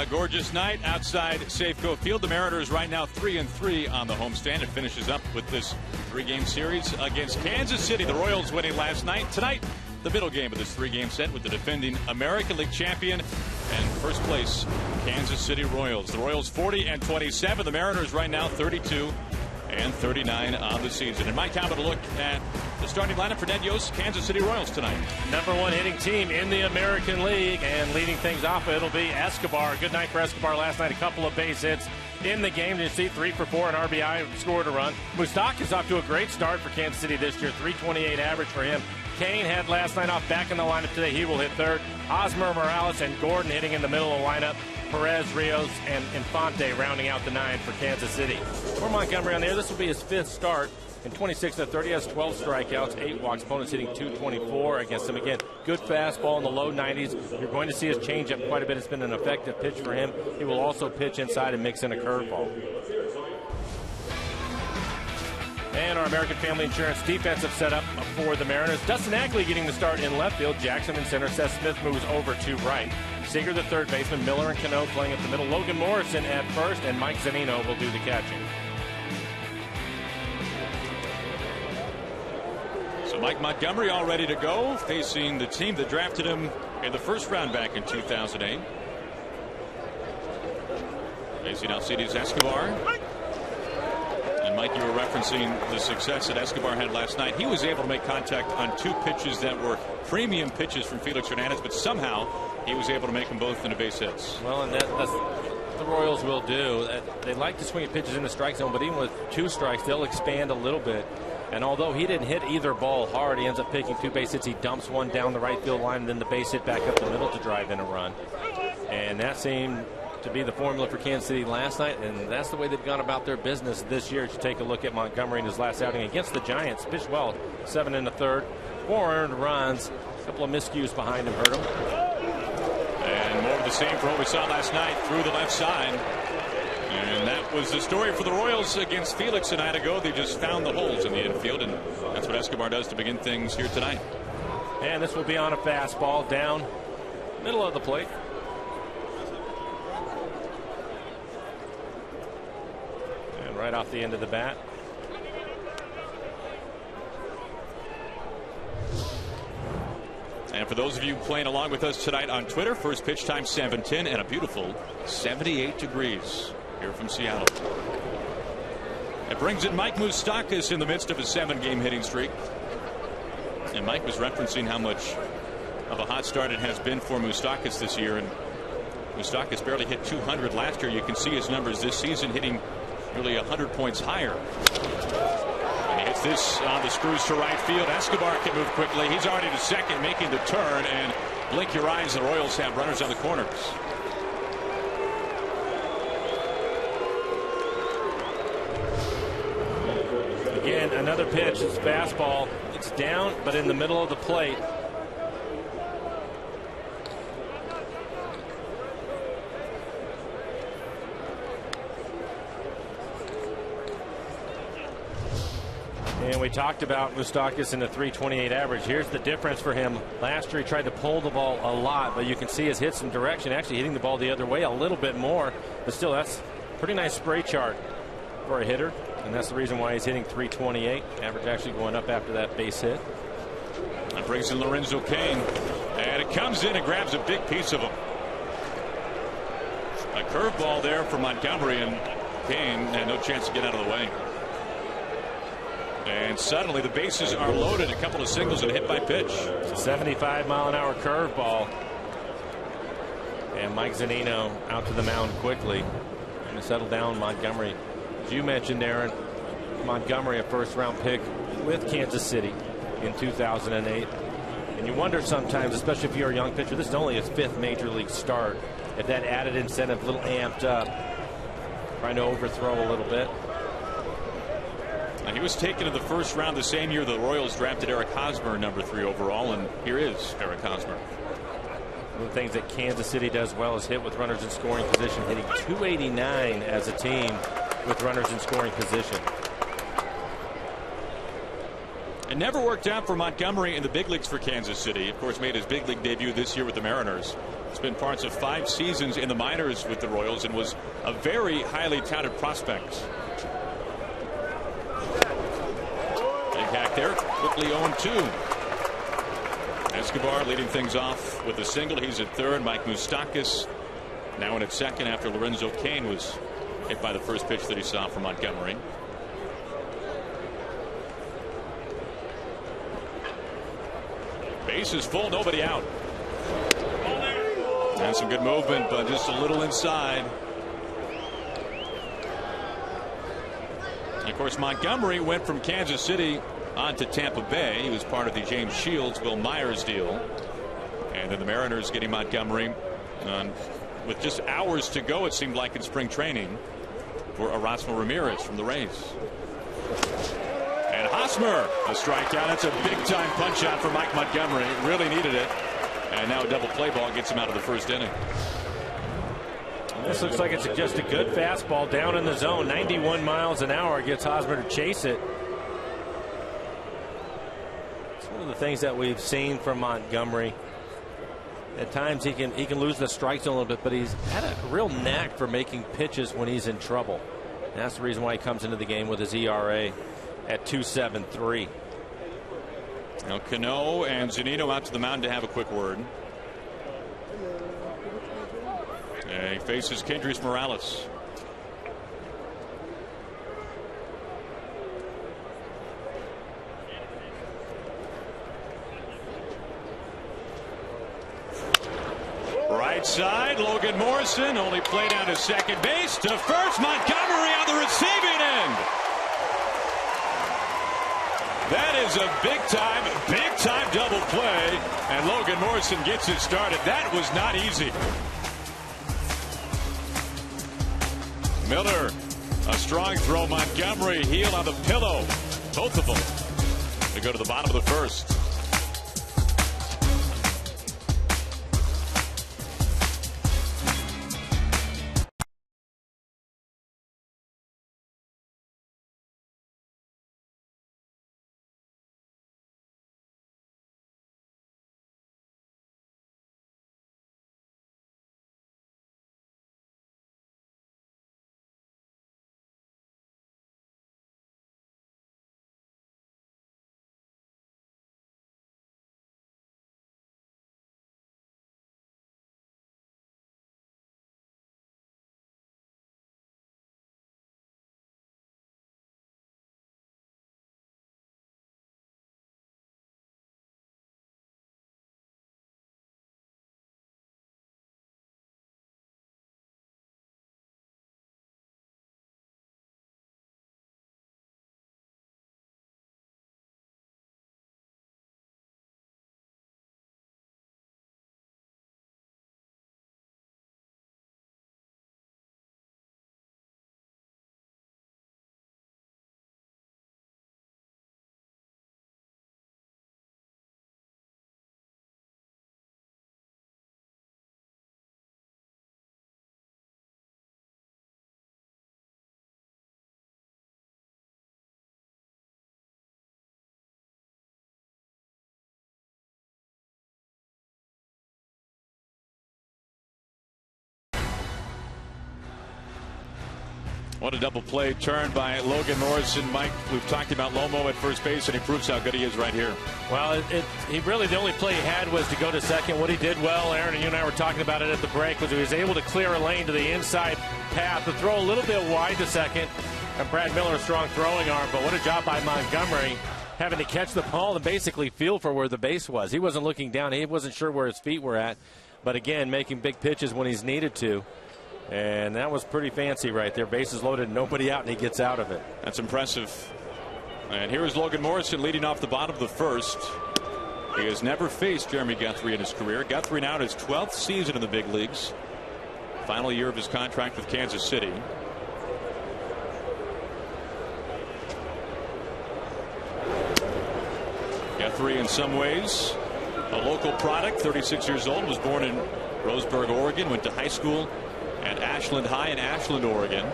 Gorgeous night outside Safeco Field. The Mariners right now 3-3 on the homestand. It finishes up with this 3-game series against Kansas City. The Royals winning last night. Tonight, the middle game of this 3-game set with the defending American League champion and first place Kansas City Royals. The Royals 40-27. The Mariners right now 32-39 on the season. And Mike, how about a look at the starting lineup for Ned Yost's Kansas City Royals tonight? #1 hitting team in the American League, and leading things off, it'll be Escobar. Good night for Escobar last night. A couple of base hits in the game. You see 3 for 4, an RBI, scored a run. Moustakas off to a great start for Kansas City this year. .328 average for him. Kane had last night off, back in the lineup today. He will hit third. Hosmer, Morales, and Gordon hitting in the middle of the lineup. Perez, Rios, and Infante rounding out the 9 for Kansas City. For Montgomery on there, this will be his 5th start. In 26-30, has 12 strikeouts, 8 walks. Opponents hitting .224 against him. Again, good fastball in the low 90s. You're going to see his changeup quite a bit. It's been an effective pitch for him. He will also pitch inside and mix in a curveball. And our American Family Insurance defensive setup for the Mariners. Dustin Ackley getting the start in left field. Jackson in center. Seth Smith moves over to right. Seager, the third baseman. Miller and Cano playing at the middle. Logan Morrison at first, and Mike Zunino will do the catching. So Mike Montgomery all ready to go, facing the team that drafted him in the first round back in 2008. Facing Alcides Escobar. And Mike, you were referencing the success that Escobar had last night. He was able to make contact on 2 pitches that were premium pitches from Felix Hernandez, but somehow he was able to make them both into base hits. Well, and that's what the Royals will do. They like to swing at pitches in the strike zone, but even with 2 strikes, they'll expand a little bit. And although he didn't hit either ball hard, he ends up picking 2 base hits. He dumps one down the right field line, and then the base hit back up the middle to drive in a run. And that seemed to be the formula for Kansas City last night, and that's the way they've gone about their business this year. To take a look at Montgomery in his last outing against the Giants, pitched well, 7 1/3, 4 earned runs, a couple of miscues behind him hurt him. And more of the same for what we saw last night through the left side. And that was the story for the Royals against Felix a night ago. They just found the holes in the infield, and that's what Escobar does to begin things here tonight. And this will be on a fastball down middle of the plate. And right off the end of the bat. And for those of you playing along with us tonight on Twitter, first pitch time 7:10 and a beautiful 78 degrees here from Seattle. It brings in Mike Moustakas in the midst of a 7-game hitting streak. And Mike was referencing how much of a hot start it has been for Moustakas this year. And Moustakas barely hit 200 last year. You can see his numbers this season hitting nearly 100 points higher. And he hits this on the screws to right field. Escobar can move quickly. He's already to second, making the turn. And blink your eyes, the Royals have runners on the corners. Again, another pitch. It's fastball. It's down, but in the middle of the plate. And we talked about Moustakas in the .328 average. Here's the difference for him. Last year he tried to pull the ball a lot, but you can see his hits in direction, actually hitting the ball the other way a little bit more. But still, that's a pretty nice spray chart for a hitter. And that's the reason why he's hitting .328. Average actually going up after that base hit. That brings in Lorenzo Cain. And it comes in and grabs a big piece of him. A curveball there for Montgomery, and Cain had no chance to get out of the way. And suddenly the bases are loaded. A couple of singles and a hit by pitch. It's a 75-mile-an-hour curveball. And Mike Zunino out to the mound quickly. And to settle down Montgomery. As you mentioned, Aaron, Montgomery, a first-round pick with Kansas City in 2008. And you wonder sometimes, especially if you're a young pitcher, this is only his 5th major league start, if that added incentive a little amped up, trying to overthrow a little bit. Now, he was taken in the first round the same year the Royals drafted Eric Hosmer, number 3 overall, and here is Eric Hosmer. One of the things that Kansas City does well is hit with runners in scoring position, hitting .289 as a team with runners in scoring position. It never worked out for Montgomery in the big leagues for Kansas City. Of course, made his big league debut this year with the Mariners. Spent parts of 5 seasons in the minors with the Royals and was a very highly touted prospect. Big hack there. Quickly 0-2. Escobar leading things off with a single. He's at third. Mike Moustakas now in at second after Lorenzo Cain was hit by the first pitch that he saw from Montgomery. Base is full, nobody out. And some good movement, but just a little inside. And of course, Montgomery went from Kansas City on to Tampa Bay. He was part of the James Shields, Will Myers deal. And then the Mariners getting Montgomery with just hours to go, it seemed like, in spring training for Erasmo Ramirez from the Rays. And Hosmer, a strikeout. That's a big-time punch-out for Mike Montgomery. Really needed it. And now a double play ball gets him out of the first inning. This looks like it's just a good fastball down in the zone. 91 miles an hour gets Hosmer to chase it. It's one of the things that we've seen from Montgomery. At times he can lose the strike zone a little bit, but he's had a real knack for making pitches when he's in trouble. And that's the reason why he comes into the game with his ERA at 2.73. Now Cano and Zunino out to the mound to have a quick word. And he faces Kendrys Morales. Right side, Logan Morrison only played down to second base. To first, Montgomery on the receiving end. That is a big time double play, and Logan Morrison gets it started. That was not easy. Miller, a strong throw. Montgomery, heel on the pillow. Both of them. They go to the bottom of the first. What a double play turn by Logan Morrison. Mike, we've talked about Lomo at first base, and he proves how good he is right here. Well, he really, the only play he had was to go to second. What he did well, Aaron, and you and I were talking about it at the break, was he was able to clear a lane to the inside path to throw a little bit wide to second. And Brad Miller, a strong throwing arm, but what a job by Montgomery, having to catch the ball and basically feel for where the base was. He wasn't looking down. He wasn't sure where his feet were at. But again, making big pitches when he's needed to. And that was pretty fancy right there. Bases loaded, nobody out, and he gets out of it. That's impressive. And here is Logan Morrison leading off the bottom of the first. He has never faced Jeremy Guthrie in his career. Guthrie now in his 12th season in the big leagues. Final year of his contract with Kansas City. Guthrie, in some ways, a local product, 36 years old, was born in Roseburg, Oregon, went to high school at Ashland High in Ashland, Oregon,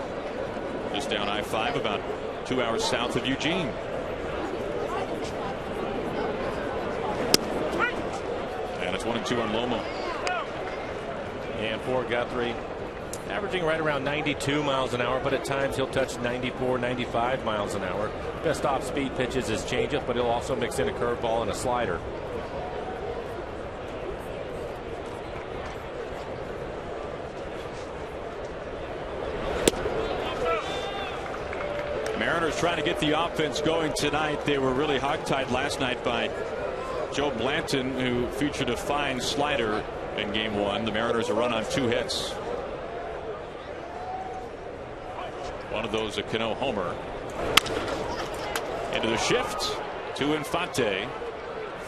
just down I-5, about 2 hours south of Eugene. And it's 1-2 on Lomo. And for Guthrie, averaging right around 92 miles an hour, but at times he'll touch 94, 95 miles an hour. Best off-speed pitches is changeup, but he'll also mix in a curveball and a slider. Mariners trying to get the offense going tonight. They were really hogtied last night by Joe Blanton, who featured a fine slider in game one. The Mariners are run on 2 hits. One of those a Cano homer. Into the shift to Infante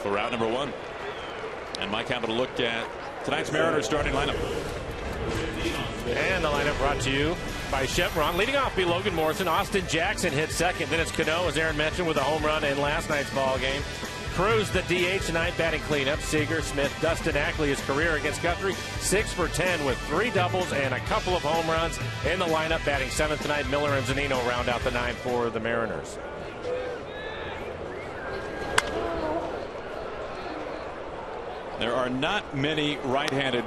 for out number 1. And Mike having a look at tonight's Mariners starting lineup. And the lineup brought to you by Chevron. Leading off be Logan Morrison. Austin Jackson hit second. Then it's Cano, as Aaron mentioned, with a home run in last night's ball game. Cruz, the DH tonight, batting cleanup. Seager, Smith, Dustin Ackley, his career against Guthrie, 6 for 10 with 3 doubles and a couple of home runs in the lineup. Batting 7th tonight, Miller and Zunino round out the 9 for the Mariners. There are not many right-handed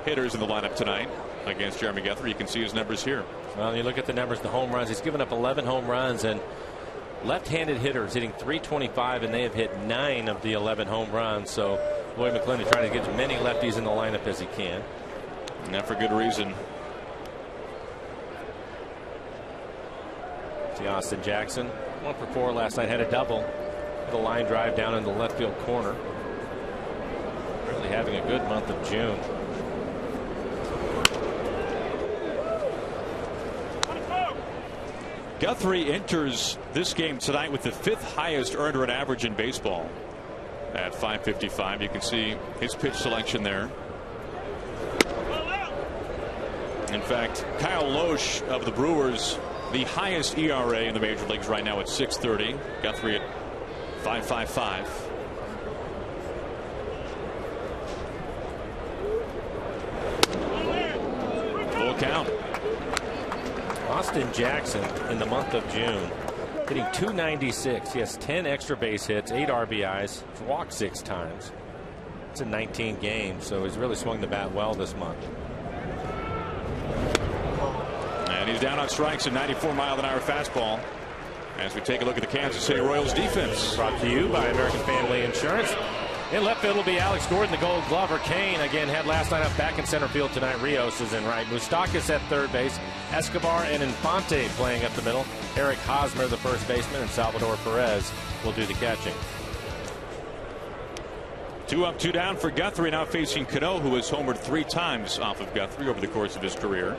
hitters in the lineup tonight against Jeremy Guthrie. You can see his numbers here. Well, you look at the numbers, the home runs. He's given up 11 home runs, and left-handed hitters hitting .325, and they have hit 9 of the 11 home runs. So Lloyd McClendon trying to get as many lefties in the lineup as he can. And that for good reason. See Austin Jackson, 1 for 4 last night, had a double with a line drive down in the left field corner. Really having a good month of June. Guthrie enters this game tonight with the 5th highest earned run average in baseball at .555. You can see his pitch selection there. In fact, Kyle Loesch of the Brewers, the highest ERA in the major leagues right now at .630. Guthrie at .555. Full count. Austin Jackson in the month of June hitting .296. He has 10 extra base hits, 8 RBIs, walked 6 times. It's in 19 games, so he's really swung the bat well this month. And he's down on strikes, a 94-mile-an-hour fastball. As we take a look at the Kansas City Royals defense. Brought to you by American Family Insurance. In left field will be Alex Gordon, the Gold Glover. Kane again had last night up back in center field tonight. Rios is in right. Moustakas at third base. Escobar and Infante playing up the middle. Eric Hosmer, the first baseman, and Salvador Perez will do the catching. 2 up, 2 down for Guthrie, now facing Cano, who has homered 3 times off of Guthrie over the course of his career.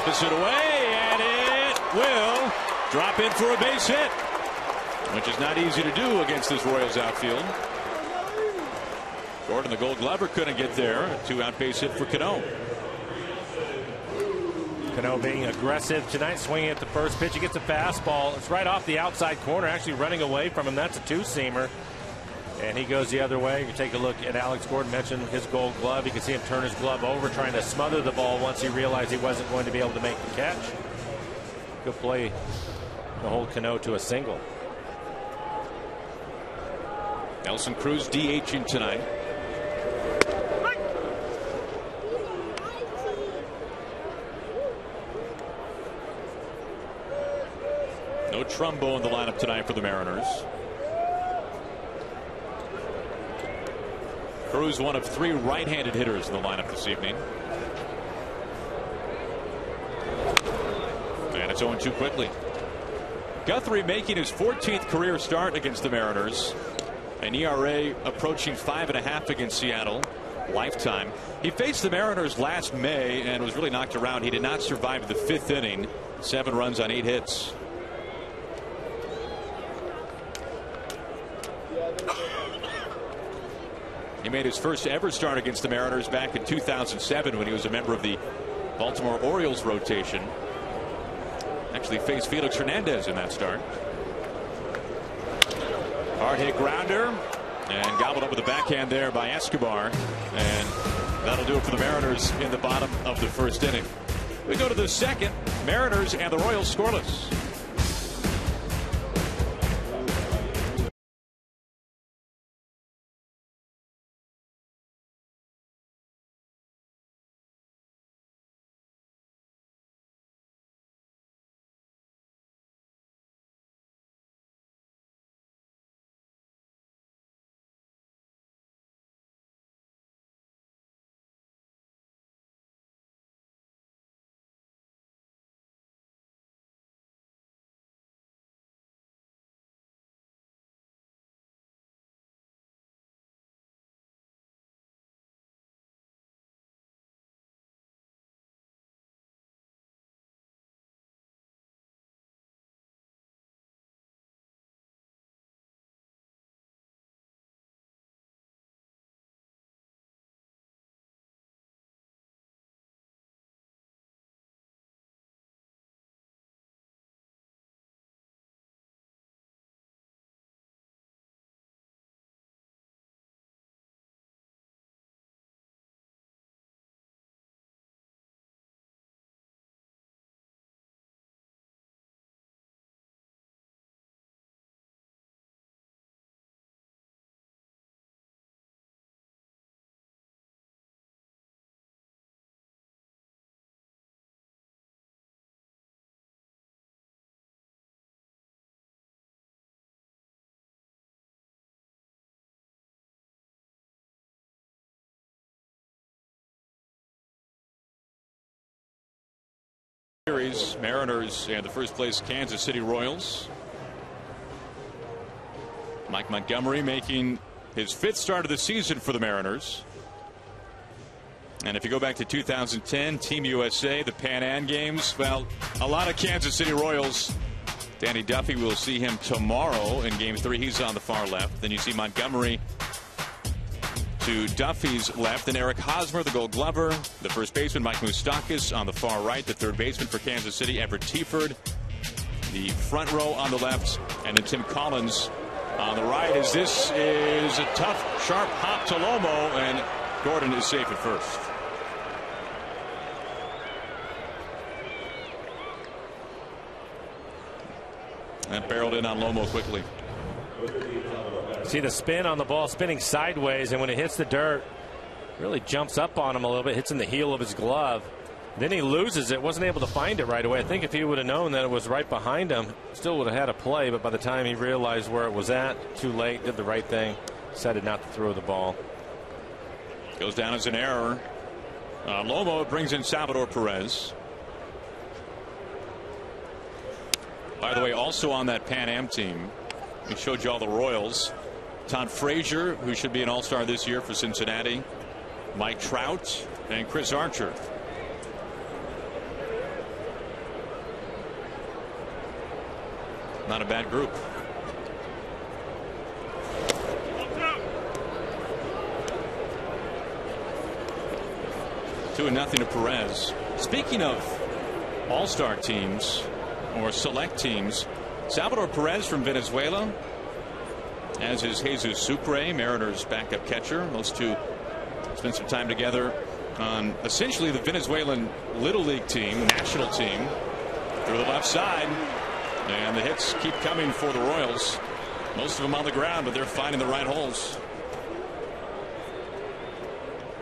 Opposite away, and it will drop in for a base hit, which is not easy to do against this Royals outfield. Gordon, the Gold Glover, couldn't get there. A 2-out base hit for Cano. Cano being aggressive tonight, swinging at the first pitch. He gets a fastball. It's right off the outside corner, actually running away from him. That's a 2-seamer. And he goes the other way. You take a look at Alex Gordon, mentioned his Gold Glove. You can see him turn his glove over, trying to smother the ball once he realized he wasn't going to be able to make the catch. Good play to hold Cano to a single. Nelson Cruz DHing tonight. No Trumbo in the lineup tonight for the Mariners. Cruz, one of 3 right-handed hitters in the lineup this evening. And it's 0-2 quickly. Guthrie making his 14th career start against the Mariners. An ERA approaching 5.5 against Seattle. Lifetime. He faced the Mariners last May and was really knocked around. He did not survive the 5th inning. 7 runs on 8 hits. He made his first ever start against the Mariners back in 2007 when he was a member of the Baltimore Orioles rotation. Actually faced Felix Hernandez in that start. Hard hit grounder and gobbled up with a backhand there by Escobar. And that'll do it for the Mariners in the bottom of the 1st inning. We go to the 2nd. Mariners and the Royals scoreless. Series, Mariners and the first place Kansas City Royals. Mike Montgomery making his 5th start of the season for the Mariners. And if you go back to 2010, Team USA, the Pan Am games, well, a lot of Kansas City Royals. Danny Duffy, will see him tomorrow in Game 3. He's on the far left. Then you see Montgomery to Duffy's left, and Eric Hosmer, the Gold Glover, the first baseman Mike Moustakas on the far right, the third baseman for Kansas City Everett Teaford, the front row on the left, and then Tim Collins on the right. As this is a tough, sharp hop to Lomo, and Gordon is safe at first. That barreled in on Lomo quickly. See the spin on the ball, spinning sideways, and when it hits the dirt, really jumps up on him a little bit, hits in the heel of his glove. Then he loses it, wasn't able to find it right away. I think if he would have known that it was right behind him, still would have had a play, but by the time he realized where it was at, too late, did the right thing, decided not to throw the ball. Goes down as an error. Lomo brings in Salvador Perez. By the way, also on that Pan Am team, we showed you all the Royals. Todd Frazier, who should be an all-star this year for Cincinnati, Mike Trout, and Chris Archer. Not a bad group. Two and nothing to Perez. Speaking of all-star teams or select teams, Salvador Perez from Venezuela, as is Jesus Sucre, Mariners backup catcher. Those two spent some time together on essentially the Venezuelan Little League team, national team, through the left side. And the hits keep coming for the Royals. Most of them on the ground, but they're finding the right holes.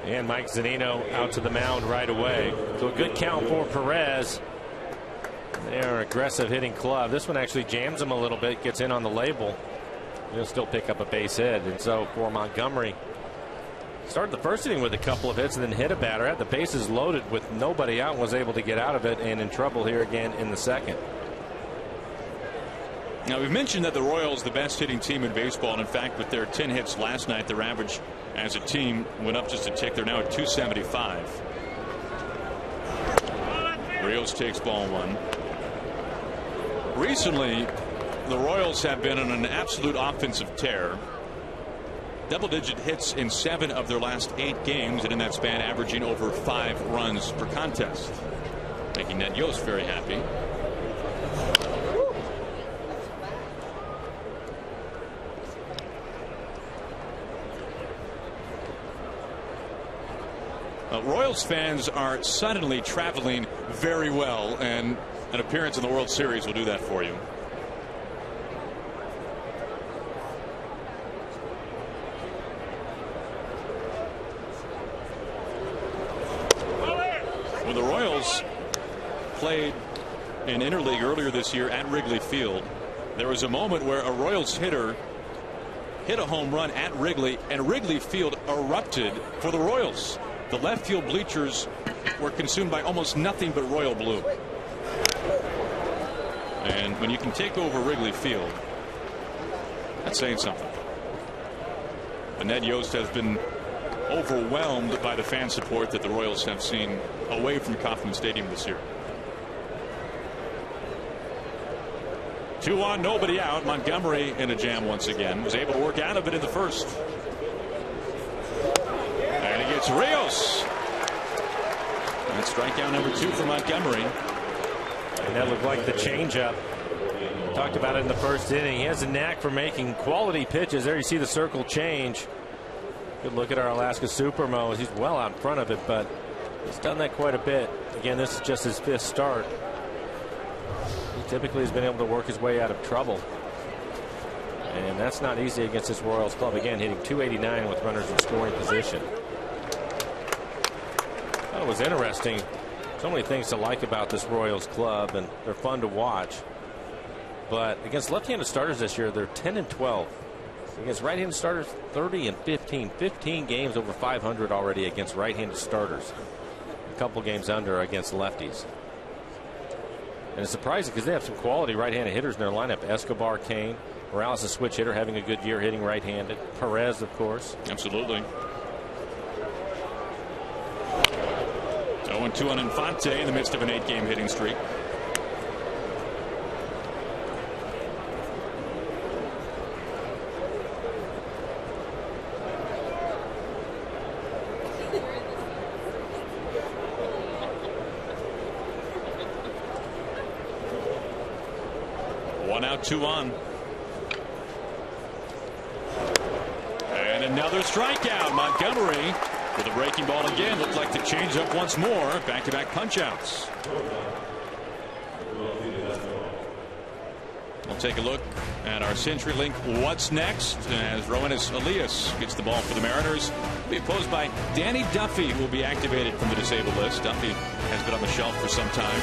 And Mike Zunino out to the mound right away. So a good count for Perez. They're an aggressive hitting club. This one actually jams him a little bit, gets in on the label. He'll still pick up a base hit. And so for Montgomery, started the first inning with a couple of hits and then hit a batter. Had the bases loaded with nobody out and was able to get out of it, and in trouble here again in the second. Now, we've mentioned that the Royals, the best hitting team in baseball, and in fact, with their 10 hits last night, their average as a team went up just a tick. They're now at 275. Rios takes ball one. Recently, the Royals have been on an absolute offensive tear. Double-digit hits in 7 of their last 8 games, and in that span, averaging over 5 runs per contest, making Ned Yost very happy. Royals fans are suddenly traveling very well, and an appearance in the World Series will do that for you. When the Royals played in interleague earlier this year at Wrigley Field, there was a moment where a Royals hitter hit a home run at Wrigley, and Wrigley Field erupted for the Royals. The left field bleachers were consumed by almost nothing but royal blue. And when you can take over Wrigley Field, that's saying something. But Ned Yost has been overwhelmed by the fan support that the Royals have seen away from Kauffman Stadium this year. 2 on, nobody out. Montgomery in a jam once again. Was able to work out of it in the first. And he gets Rios. And strikeout number 2 for Montgomery. And that looked like the changeup. Talked about it in the first inning. He has a knack for making quality pitches. There you see the circle change. Good look at our Alaska Supermo. He's well out in front of it, but he's done that quite a bit. Again, this is just his 5th start. He typically has been able to work his way out of trouble. And that's not easy against this Royals club. Again, hitting .289 with runners in scoring position. That was interesting. So many things to like about this Royals club, and they're fun to watch. But against left-handed starters this year, they're 10-12. Against right-handed starters, 30-15. 15 games over 500 already against right-handed starters. A couple games under against lefties. And it's surprising because they have some quality right-handed hitters in their lineup. Escobar, Kane, Morales, a switch hitter, having a good year hitting right-handed. Perez, of course. Absolutely. 0-2 on Infante in the midst of an 8-game hitting streak. One out, 2 on. And another strikeout. Montgomery with a breaking ball again. Looked like the changeup once more. Back-to-back punch-outs. We'll take a look at our CenturyLink What's Next as Roenis Elias gets the ball for the Mariners. Be opposed by Danny Duffy, who will be activated from the disabled list. Duffy has been on the shelf for some time.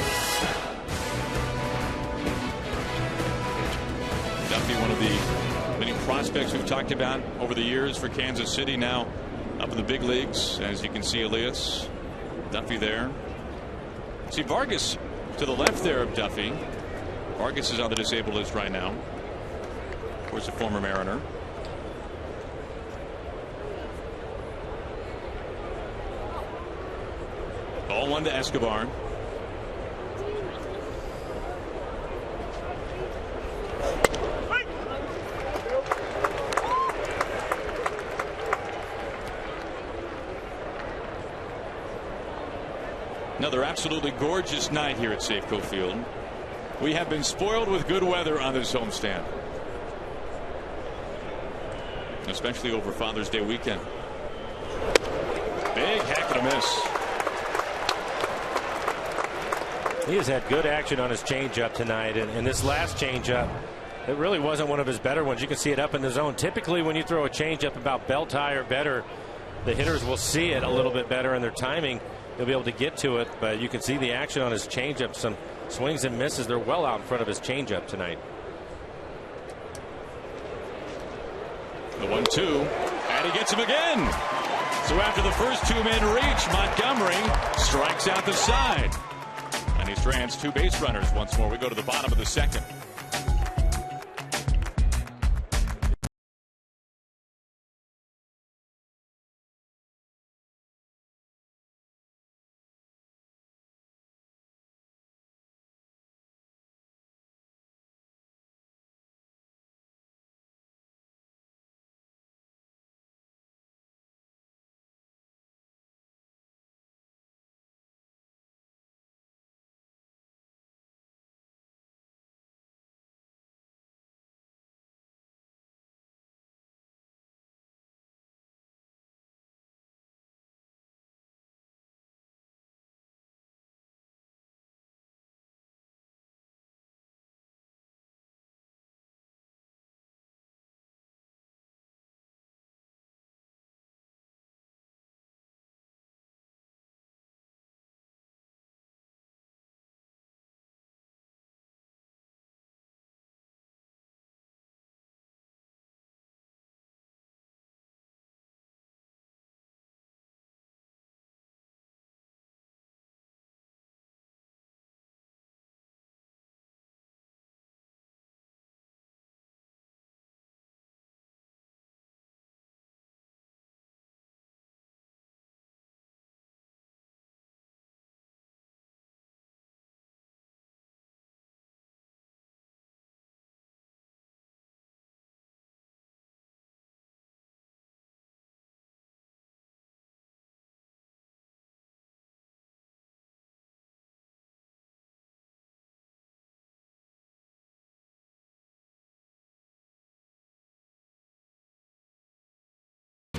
Duffy, one of the many prospects we've talked about over the years for Kansas City, now up in the big leagues. As you can see, Elias, Duffy there. See Vargas to the left there of Duffy. Vargas is on the disabled list right now. Of course, a former Mariner. Ball 1 to Escobar. Another absolutely gorgeous night here at Safeco Field. We have been spoiled with good weather on this homestand, especially over Father's Day weekend. Big heck of a miss. He has had good action on his changeup tonight, and this last changeup, it really wasn't one of his better ones. You can see it up in the zone. Typically, when you throw a changeup about belt high or better, the hitters will see it a little bit better in their timing. They'll be able to get to it, but you can see the action on his changeup. Some swings and misses. They're well out in front of his changeup tonight. The 1-2, and he gets him again. So after the first 2-man reach, Montgomery strikes out the side, and he strands 2 base runners once more. We go to the bottom of the second.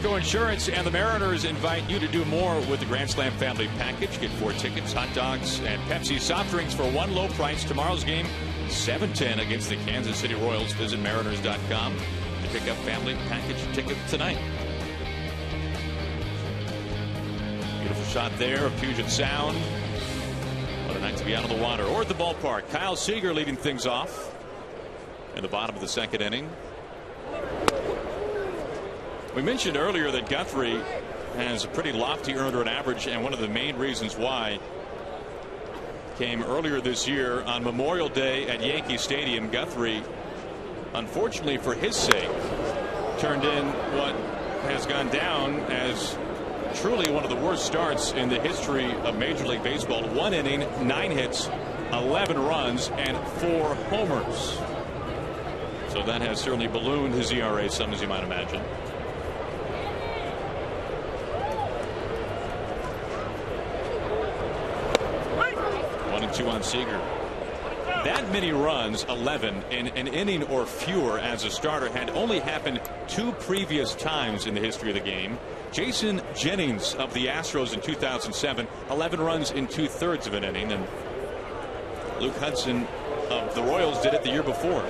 Go Insurance and the Mariners invite you to do more with the Grand Slam Family Package. Get 4 tickets, hot dogs, and Pepsi soft drinks for one low price. Tomorrow's game, 7:10 against the Kansas City Royals. Visit Mariners.com to pick up Family Package ticket tonight. Beautiful shot there of Puget Sound. What a night to be out on the water or at the ballpark. Kyle Seager leading things off in the bottom of the second inning. We mentioned earlier that Guthrie has a pretty lofty earned run average, and one of the main reasons why came earlier this year on Memorial Day at Yankee Stadium. Guthrie, unfortunately for his sake, turned in what has gone down as truly one of the worst starts in the history of Major League Baseball. 1 inning, 9 hits, 11 runs, and 4 homers. So that has certainly ballooned his ERA some, as you might imagine. One and 2 on Seager. That many runs, 11, in an inning or fewer as a starter, had only happened 2 previous times in the history of the game. Jason Jennings of the Astros in 2007, 11 runs in 2/3 of an inning, and Luke Hudson of the Royals did it the year before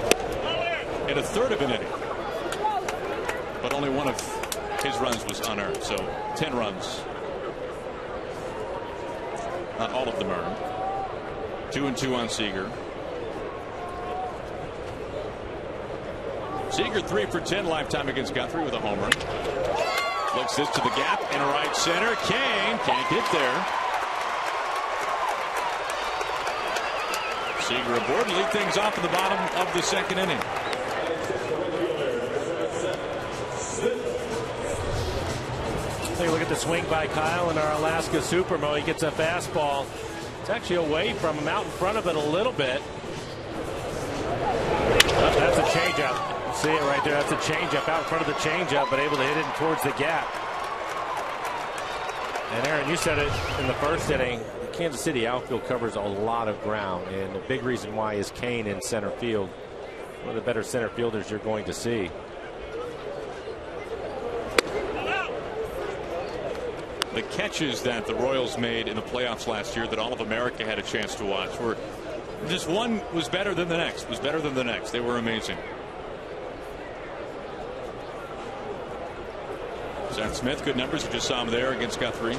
in 1/3 of an inning. But only one of his runs was unearned, so 10 runs. Not all of them earned. 2 and 2 on Seager. Seager 3 for 10 lifetime against Guthrie with a homer. Flicks this to the gap in right center. Kane can't get there. Seager aboard and lead things off in the bottom of the 2nd inning. Take a look at the swing by Kyle in our Alaska Supermo. He gets a fastball. It's actually away from him, out in front of it a little bit. Oh, that's a changeup. See it right there. That's a changeup out in front of the changeup, but able to hit it towards the gap. And Aaron, you said it in the first inning. The Kansas City outfield covers a lot of ground, and the big reason why is Kane in center field. One of the better center fielders you're going to see. The catches that the Royals made in the playoffs last year that all of America had a chance to watch were just one was better than the next, They were amazing. Zach Smith, good numbers. You just saw him there against Guthrie.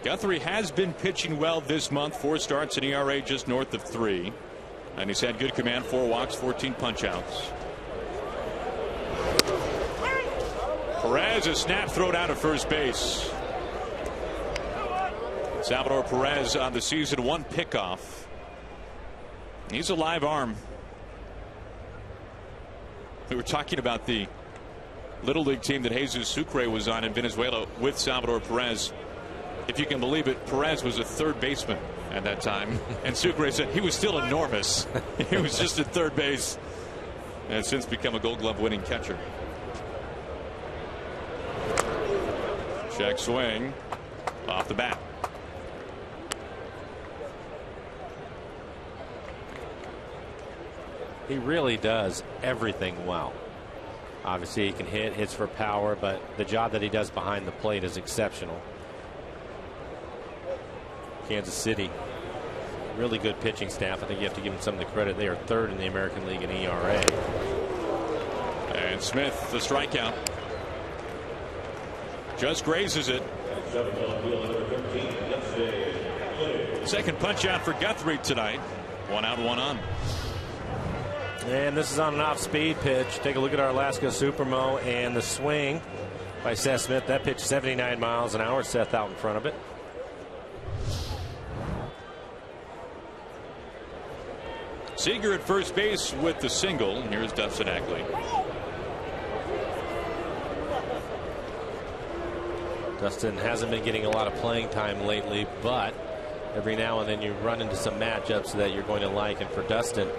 Guthrie has been pitching well this month. 4 starts, an ERA just north of 3. And he's had good command, 4 walks, 14 punch-outs. Perez, a snap thrown out at first base. Salvador Perez on the season, 1 pickoff. He's a live arm. We were talking about the Little League team that Jesus Sucre was on in Venezuela with Salvador Perez. If you can believe it, Perez was a 3rd baseman at that time. And Sucre said he was still enormous. He was just at 3rd base and has since become a Gold Glove winning catcher. Check swing off the bat. He really does everything well. Obviously he can hits for power, but the job that he does behind the plate is exceptional. Kansas City, really good pitching staff. I think you have to give them some of the credit. They are 3rd in the American League in ERA. And Smith, the strikeout. Just grazes it. Second punch out for Guthrie tonight. 1 out, 1 on. And this is on an off-speed pitch. Take a look at our Alaska Supermo and the swing by Seth Smith. That pitch 79 miles an hour. Seth out in front of it. Seager at first base with the single. And here's Dustin Ackley. Dustin hasn't been getting a lot of playing time lately, but every now and then you run into some matchups that you're going to like. And for Dustin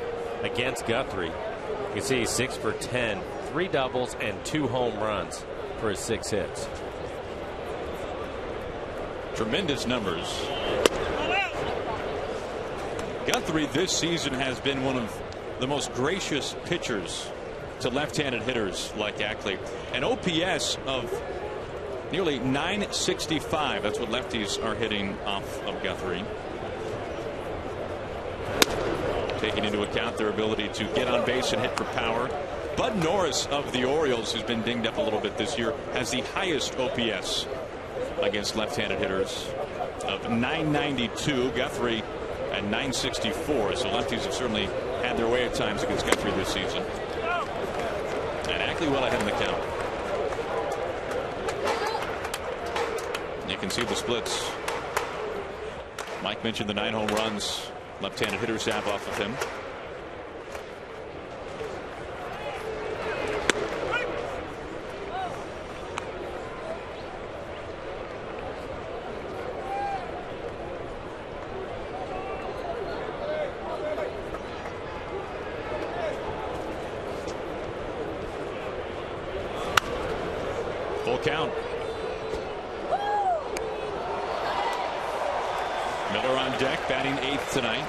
against Guthrie, you can see he's 6 for 10, 3 doubles and 2 home runs for his 6 hits. Tremendous numbers. Guthrie this season has been one of the most gracious pitchers to left-handed hitters like Ackley. An OPS of nearly 965. That's what lefties are hitting off of Guthrie. Taking into account their ability to get on base and hit for power. Bud Norris of the Orioles, who's been dinged up a little bit this year, has the highest OPS against left-handed hitters of 992. Guthrie at 964. So lefties have certainly had their way at times against Guthrie this season. And Ackley well ahead in the count. You can see the splits. Mike mentioned the 9 home runs left-handed hitters have off of him. Full count. Miller on deck, batting 8th tonight.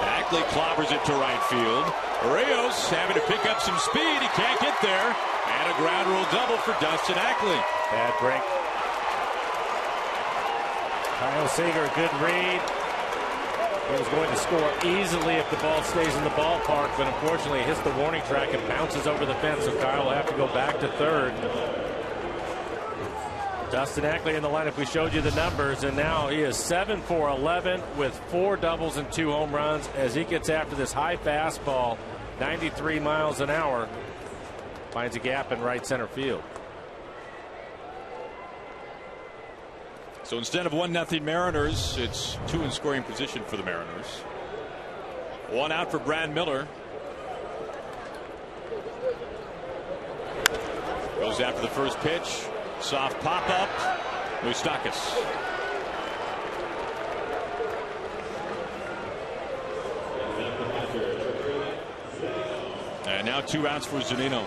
Ackley clobbers it to right field. Rios having to pick up some speed. He can't get there. And a ground rule double for Dustin Ackley. Bad break. Kyle Seager, good read. He was going to score easily if the ball stays in the ballpark, but unfortunately it hits the warning track and bounces over the fence, so Kyle will have to go back to third. Dustin Ackley in the lineup. We showed you the numbers, and now he is 7 for 11 with 4 doubles and 2 home runs as he gets after this high fastball, 93 miles an hour. Finds a gap in right center field. So instead of 1-0 Mariners, it's 2 in scoring position for the Mariners. 1 out for Brad Miller. Goes after the first pitch. Soft pop up. Moustakas. And now 2 outs for Zunino.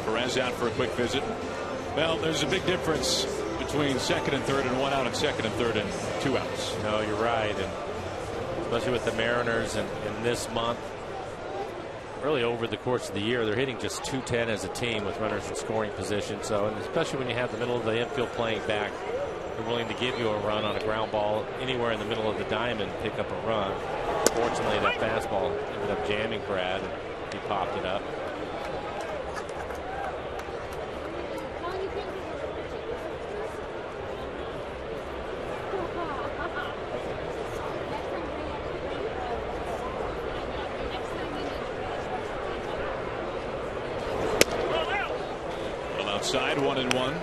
Perez out for a quick visit. Well, there's a big difference between second and third and 1 out and second and third and 2 outs. No, you're right. And especially with the Mariners and in this month, really over the course of the year, they're hitting just .210 as a team with runners in scoring position. So, and especially when you have the middle of the infield playing back, they're willing to give you a run on a ground ball anywhere in the middle of the diamond, pick up a run. Fortunately, that fastball ended up jamming Brad, and he popped it up. Outside, 1-1.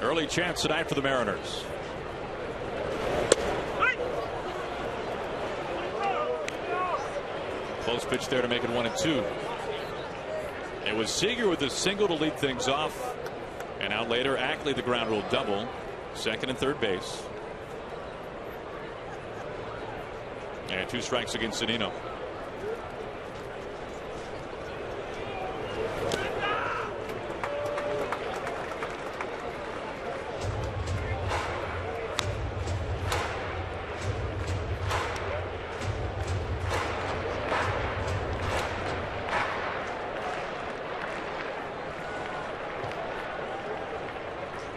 Early chance tonight for the Mariners. Close pitch there to make it 1-2. It was Seager with a single to lead things off, and out later Ackley the ground rule double. Second and third base. And 2 strikes against Zunino.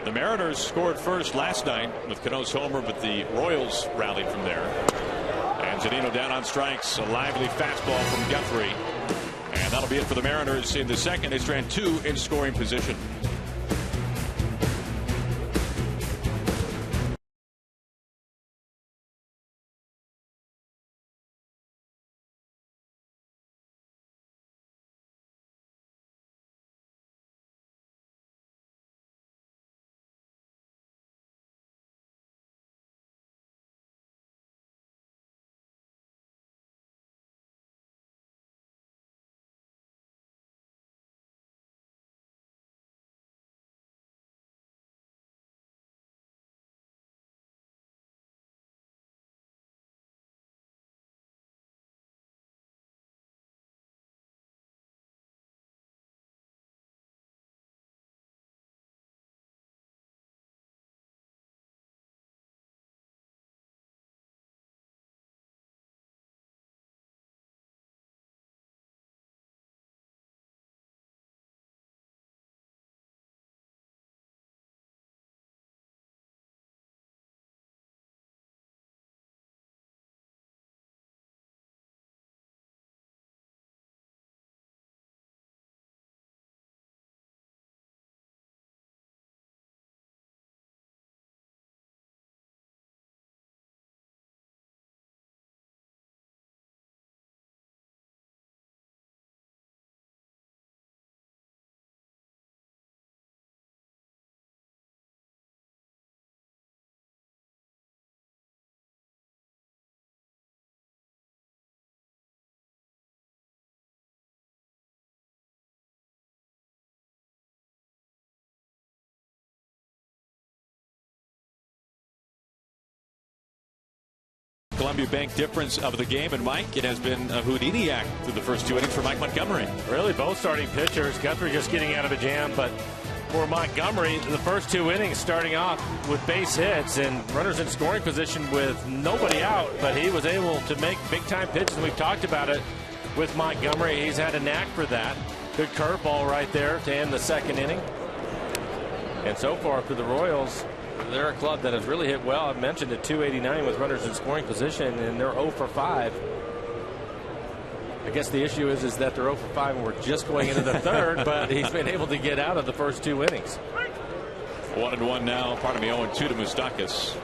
The Mariners scored first last night with Cano's homer, but the Royals rallied from there. And Zunino down on strikes. A lively fastball from Guthrie. And that'll be it for the Mariners in the second. They stand 2 in scoring position. Columbia Bank difference of the game. And Mike, it has been a Houdini act through the first 2 innings for Mike Montgomery. Really, both starting pitchers. Guthrie just getting out of a jam, but for Montgomery, the first 2 innings starting off with base hits and runners in scoring position with nobody out, but he was able to make big-time pitches. We've talked about it with Montgomery. He's had a knack for that. Good curveball right there to end the 2nd inning. And so far for the Royals, they're a club that has really hit well. I've mentioned at .289 with runners in scoring position, and they're 0 for 5. I guess the issue is that they're 0 for 5 and we're just going into the 3rd, but he's been able to get out of the first 2 innings. 1-1 now. 0-2 to Moustakas.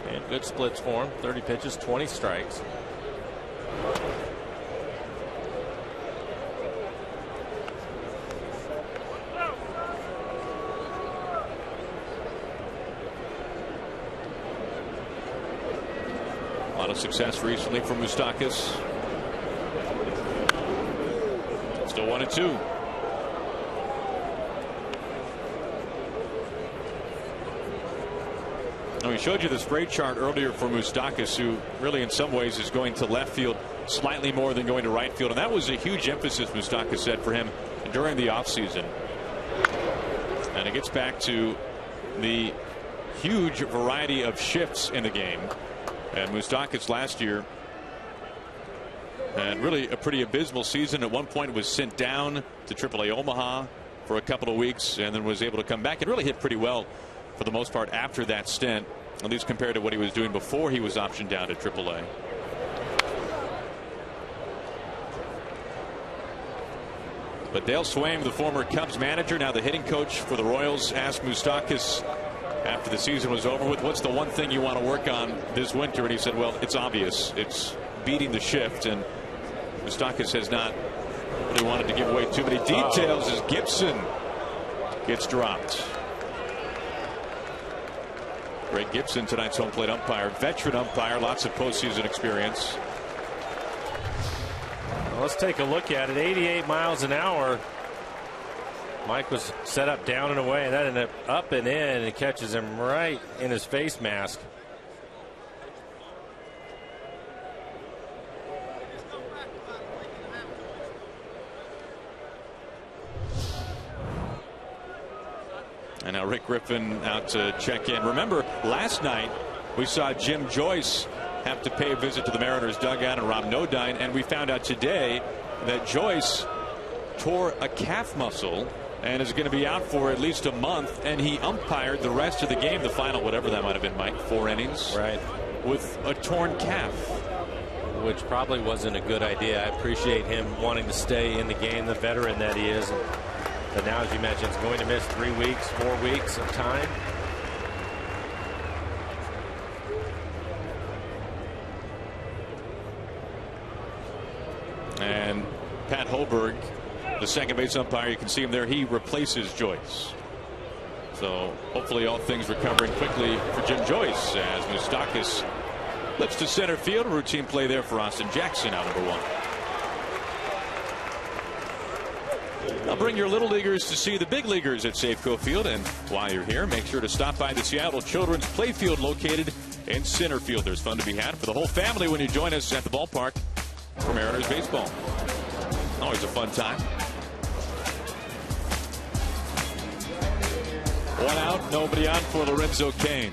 And good splits for him. 30 pitches, 20 strikes. A lot of success recently for Moustakas. Still 1-2. Now, we showed you the spray chart earlier for Moustakas, who really in some ways is going to left field slightly more than going to right field. And that was a huge emphasis, Moustakas said, for him during the offseason. And it gets back to the huge variety of shifts in the game. And Moustakas last year had really a pretty abysmal season. At one point was sent down to AAA Omaha for a couple of weeks and then was able to come back and really hit pretty well for the most part after that stint, at least compared to what he was doing before he was optioned down to AAA. But Dale Swaim, the former Cubs manager, now the hitting coach for the Royals, asked Moustakas after the season was over with, what's the one thing you want to work on this winter? And he said, well, it's obvious. It's beating the shift. And Moustakas has not really wanted to give away too many details as Gibson gets dropped. Greg Gibson, tonight's home plate umpire, veteran umpire, lots of postseason experience. Well, let's take a look at it. 88 miles an hour. Mike was set up down and away, and that ended up up and in, and it catches him right in his face mask. And now Rick Griffin out to check in. Remember, last night we saw Jim Joyce have to pay a visit to the Mariners dugout and Rob Nodine, and we found out today that Joyce tore a calf muscle and is going to be out for at least a month, and he umpired the rest of the game, the final, whatever that might have been, Mike, 4 innings, right, with a torn calf, which probably wasn't a good idea. I appreciate him wanting to stay in the game, the veteran that he is, but now, as you mentioned, he's going to miss 3 weeks, 4 weeks of time. And Pat Holberg, the second base umpire, you can see him there. He replaces Joyce. So hopefully all things recovering quickly for Jim Joyce as Moustakas flips to center field. Routine play there for Austin Jackson, out number 1. I'll bring your little leaguers to see the big leaguers at Safeco Field. And while you're here, make sure to stop by the Seattle Children's Playfield located in center field. There's fun to be had for the whole family when you join us at the ballpark for Mariners baseball. Always a fun time. 1 out, nobody on for Lorenzo Cain.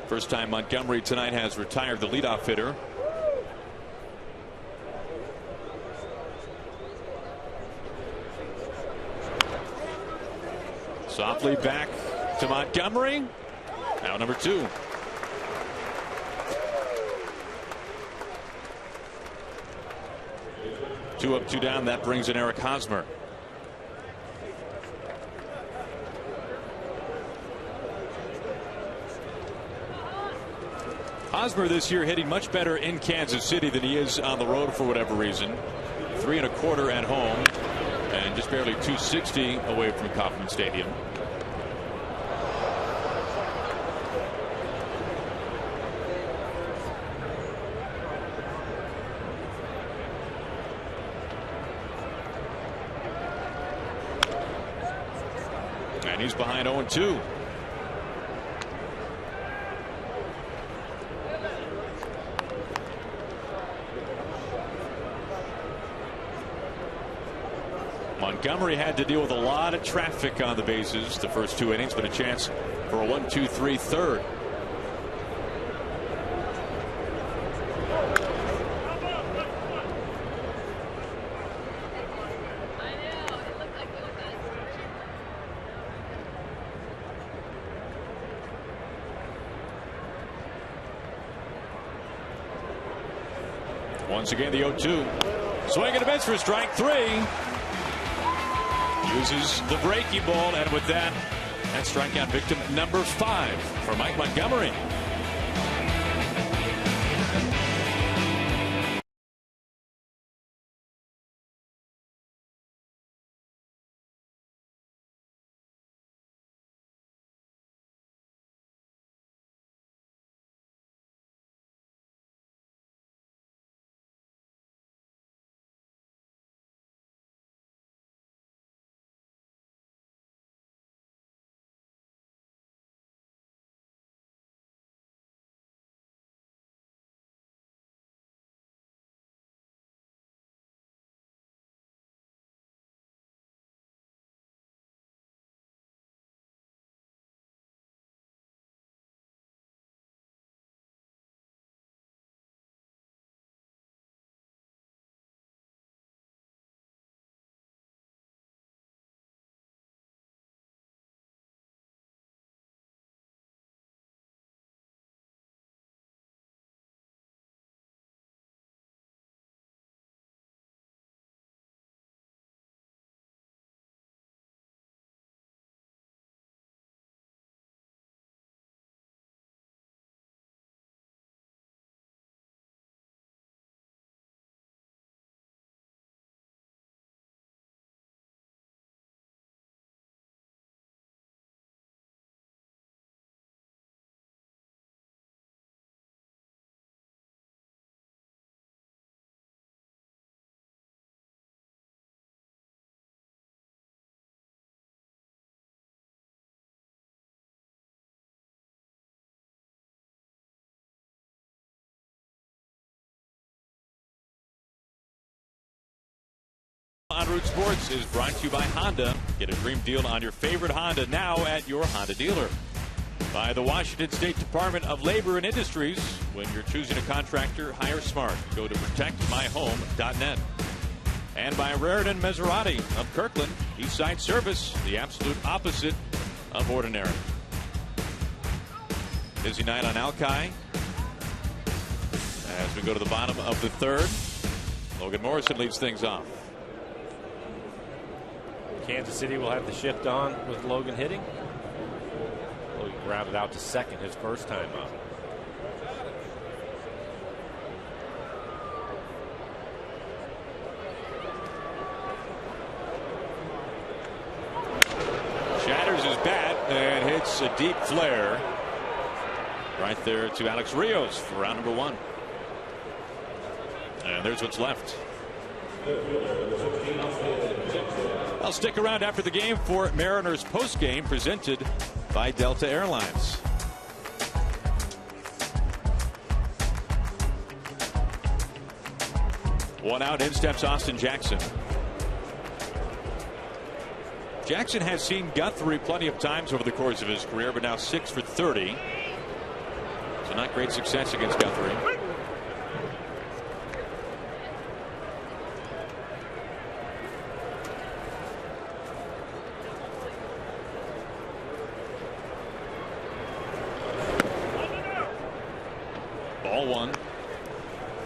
First time Montgomery tonight has retired the leadoff hitter. Softly back to Montgomery. Out number 2. Two up, 2 down. That brings in Eric Hosmer. Hosmer this year hitting much better in Kansas City than he is on the road for whatever reason. 3 1/4 at home and just barely 260 away from Kauffman Stadium. behind 0-2. Montgomery had to deal with a lot of traffic on the bases the first 2 innings, but a chance for a 1-2-3 third. Once again, the 0-2. Swing and a miss for strike 3. Uses the breaking ball, and with that, that's strikeout victim number 5 for Mike Montgomery. On Root Sports is brought to you by Honda. Get a dream deal on your favorite Honda now at your Honda dealer. By the Washington State Department of Labor and Industries. When you're choosing a contractor, hire smart. Go to protectmyhome.net. And by Raritan Maserati of Kirkland. Eastside Service, the absolute opposite of ordinary. Busy night on Alki. As we go to the bottom of the 3rd. Logan Morrison leads things off. Kansas City will have the shift on with Logan hitting. Logan grounded out to second his first time up. Shatters his bat and hits a deep flare right there to Alex Rios for round number 1. And there's what's left. I'll stick around after the game for Mariners postgame presented by Delta Airlines. One out, in steps Austin Jackson. Jackson has seen Guthrie plenty of times over the course of his career, but now 6 for 30. So not great success against Guthrie. Ball 1.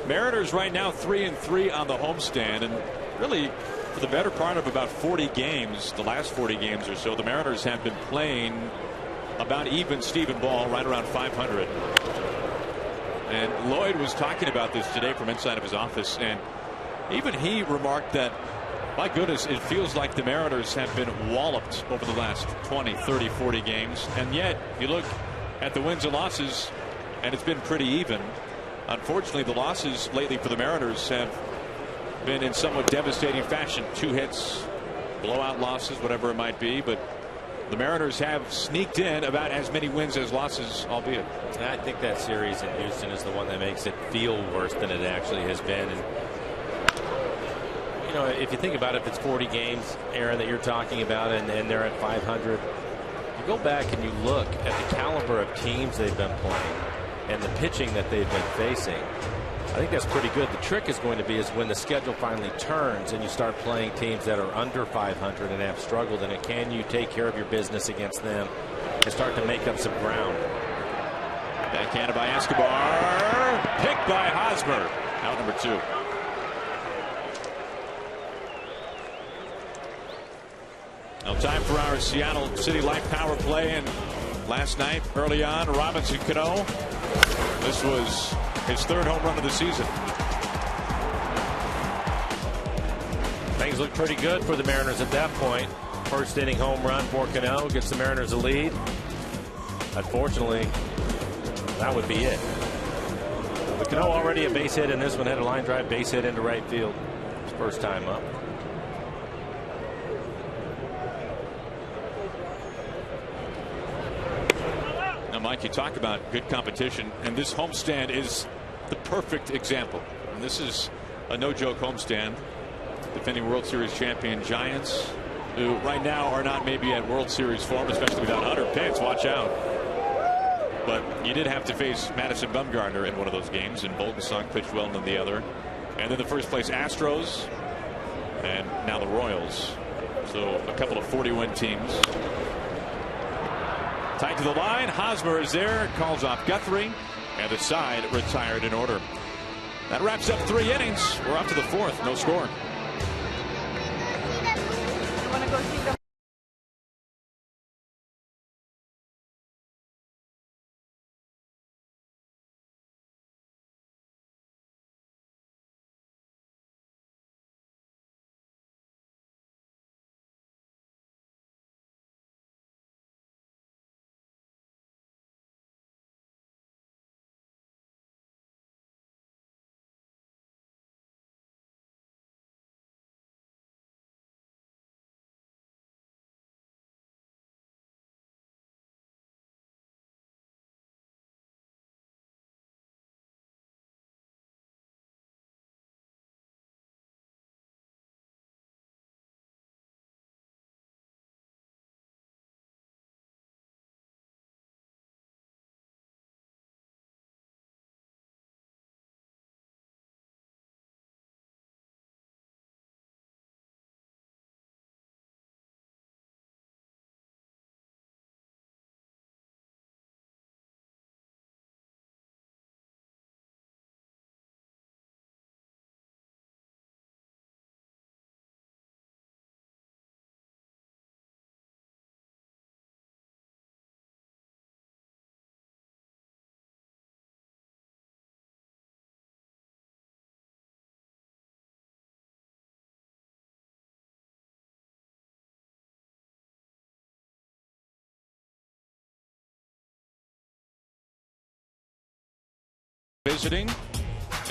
Mariners right now 3-3 on the homestand, and really for the better part of about 40 games, the last 40 games or so, the Mariners have been playing about even Steven ball, right around 500. And Lloyd was talking about this today from inside of his office, and even he remarked that, my goodness, it feels like the Mariners have been walloped over the last 20, 30, 40 games, and yet you look at the wins and losses and it's been pretty even. Unfortunately, the losses lately for the Mariners have been in somewhat devastating fashion. 2 hits, blowout losses, whatever it might be. But the Mariners have sneaked in about as many wins as losses, albeit. I think that series in Houston is the one that makes it feel worse than it actually has been. And you know, if you think about it, if it's 40 games, Aaron, that you're talking about, and they're at 500, you go back and you look at the caliber of teams they've been playing and the pitching that they've been facing. I think that's pretty good. The trick is going to be is when the schedule finally turns and you start playing teams that are under 500 and have struggled in it. Can you take care of your business against them and start to make up some ground? Backhanded by Escobar. Picked by Hosmer. Out number 2. Now time for our Seattle City Light power play. And last night, early on, Robinson Cano. This was his 3rd home run of the season. Things look pretty good for the Mariners at that point. First inning home run for Cano gets the Mariners a lead. Unfortunately, that would be it. But Cano already a base hit in this one, had a line drive base hit into right field. His first time up. Now, Mike, you talk about good competition, and this homestand is the perfect example. And this is a no-joke homestand. Defending World Series champion Giants, who right now are not maybe at World Series form, especially without Hunter Pence. Watch out. But you did have to face Madison Bumgarner in one of those games, and Bolton Song pitched well in the other. And then the first place Astros, and now the Royals. So a couple of 40-win teams. Tight to the line. Hosmer is there. Calls off Guthrie. And the side retired in order. That wraps up 3 innings. We're up to the 4th. No score. Visiting,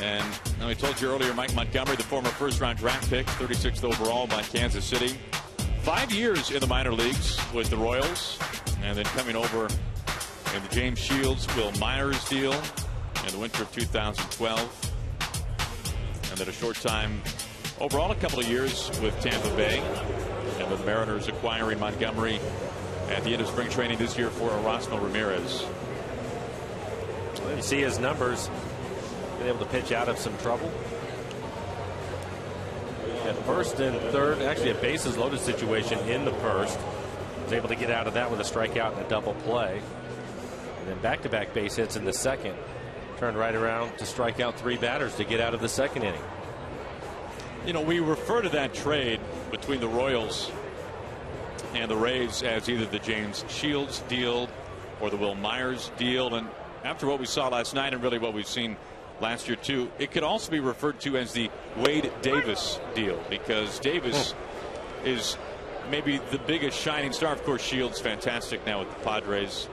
and now I told you earlier, Mike Montgomery, the former first-round draft pick, 36th overall by Kansas City. 5 years in the minor leagues with the Royals, and then coming over in the James Shields, Will Myers deal in the winter of 2012, and then a short time overall, a couple of years with Tampa Bay, and the Mariners acquiring Montgomery at the end of spring training this year for Erasmo Ramirez. You see his numbers, been able to pitch out of some trouble. At first and third, actually a bases loaded situation in the first. Was able to get out of that with a strikeout and a double play. And then back-to-back base hits in the second. Turned right around to strike out 3 batters to get out of the second inning. You know, we refer to that trade between the Royals and the Rays as either the James Shields deal or the Will Myers deal. And after what we saw last night and really what we've seen last year too, it could also be referred to as the Wade Davis deal, because Davis is maybe the biggest shining star. Of course, Shields fantastic now with the Padres.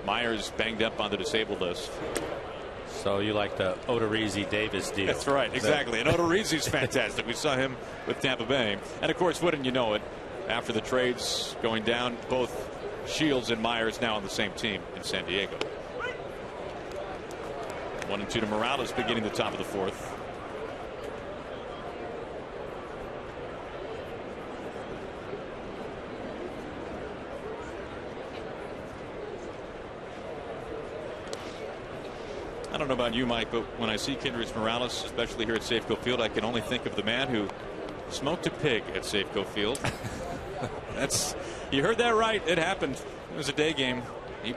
Myers banged up on the disabled list. So you like the Odorizzi Davis deal? That's right, exactly. And Odorizzi's fantastic. We saw him with Tampa Bay, and of course, wouldn't you know it, after the trades going down. Both Shields and Myers now on the same team in San Diego. 1-2 to Morales beginning the top of the fourth. I don't know about you, Mike, but when I see Kendrys Morales, especially here at Safeco Field, I can only think of the man who smoked a pig at Safeco Field. You heard that right. It happened. It was a day game. He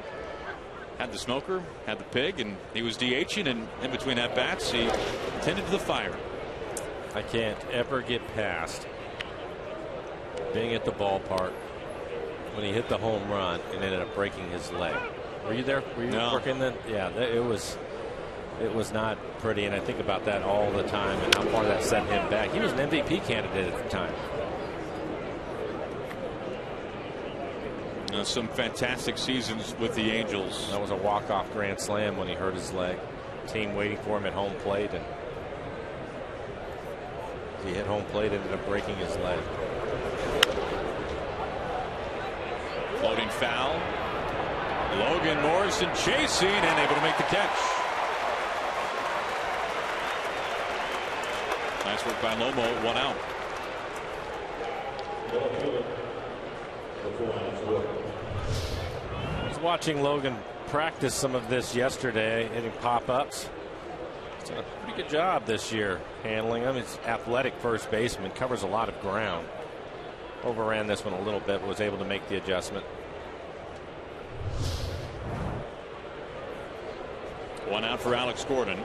had the smoker, had the pig, and he was DHing, and in between at bats, he tended to the fire. I can't ever get past being at the ballpark when he hit the home run and ended up breaking his leg. Were you there? Were you working then? Yeah, it was not pretty, and I think about that all the time and how far that set him back. He was an MVP candidate at the time. Some fantastic seasons with the Angels. That was a walk-off grand slam when he hurt his leg. Team waiting for him at home plate, and he hit home plate, ended up breaking his leg. Floating foul. Logan Morrison chasing and able to make the catch. Nice work by Lomo. 1 out. I was watching Logan practice some of this yesterday, hitting pop-ups. He's done a pretty good job this year handling them. He's athletic first baseman, covers a lot of ground. Overran this one a little bit, but was able to make the adjustment. 1 out for Alex Gordon.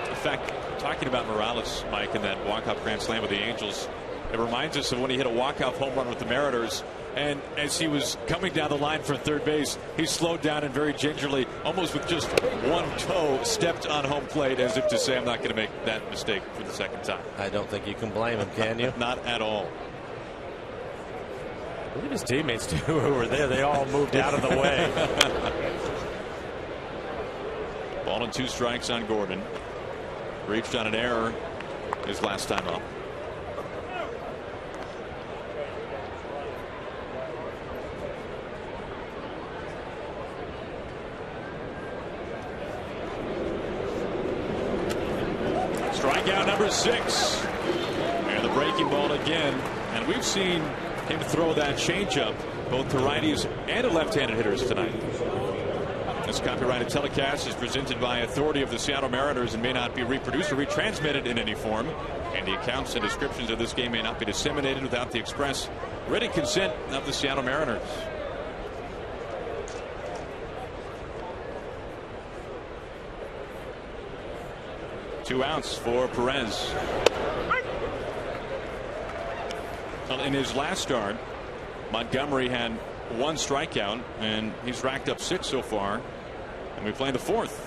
In fact, talking about Morales, Mike, in that walk-off grand slam with the Angels, it reminds us of when he hit a walk-off home run with the Mariners, and as he was coming down the line for third base, he slowed down and very gingerly, almost with just one toe, stepped on home plate as if to say, I'm not going to make that mistake for the second time. I don't think you can blame him, can you? Not at all. Look at his teammates, too, who were there. They all moved out of the way. Ball and 2 strikes on Gordon. Reached on an error his last time up. Strikeout number 6. And the breaking ball again. And we've seen him throw that changeup both to righties and to left-handed hitters tonight. This copyrighted telecast is presented by authority of the Seattle Mariners and may not be reproduced or retransmitted in any form. And the accounts and descriptions of this game may not be disseminated without the express written consent of the Seattle Mariners. Two outs for Perez. Well, in his last start, Montgomery had 1 strikeout, and he's racked up 6 so far. And we play the 4th.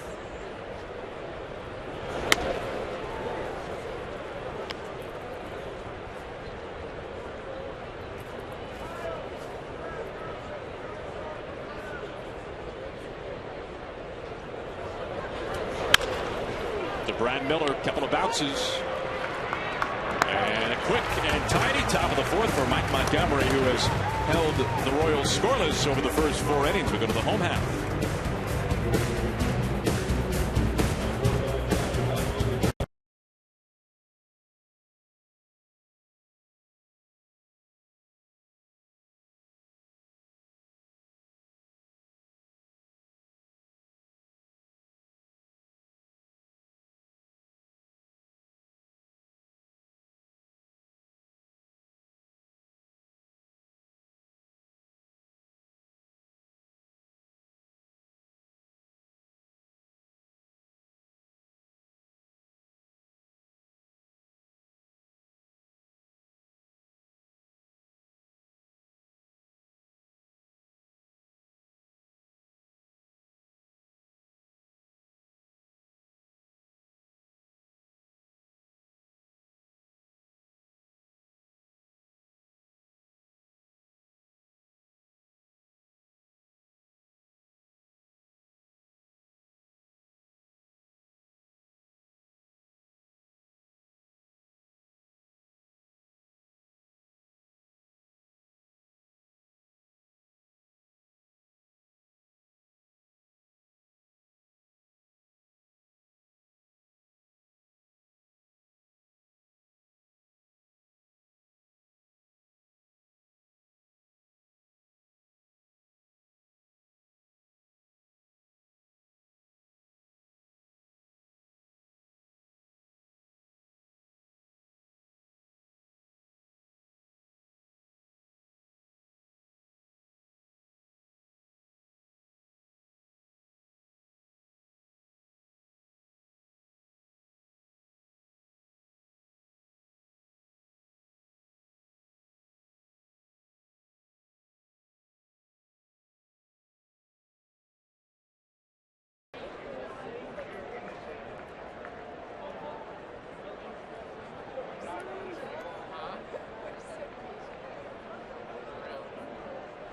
To Brad Miller, couple of bounces. And a quick and tidy top of the 4th for Mike Montgomery, who has held the Royals scoreless over the first 4 innings. We go to the home half.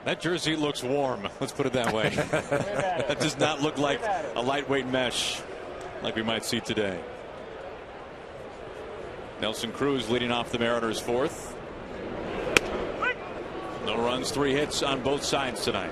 That jersey looks warm. Let's put it that way. That does not look like a lightweight mesh like we might see today. Nelson Cruz leading off the Mariners' fourth. No runs, 3 hits on both sides tonight.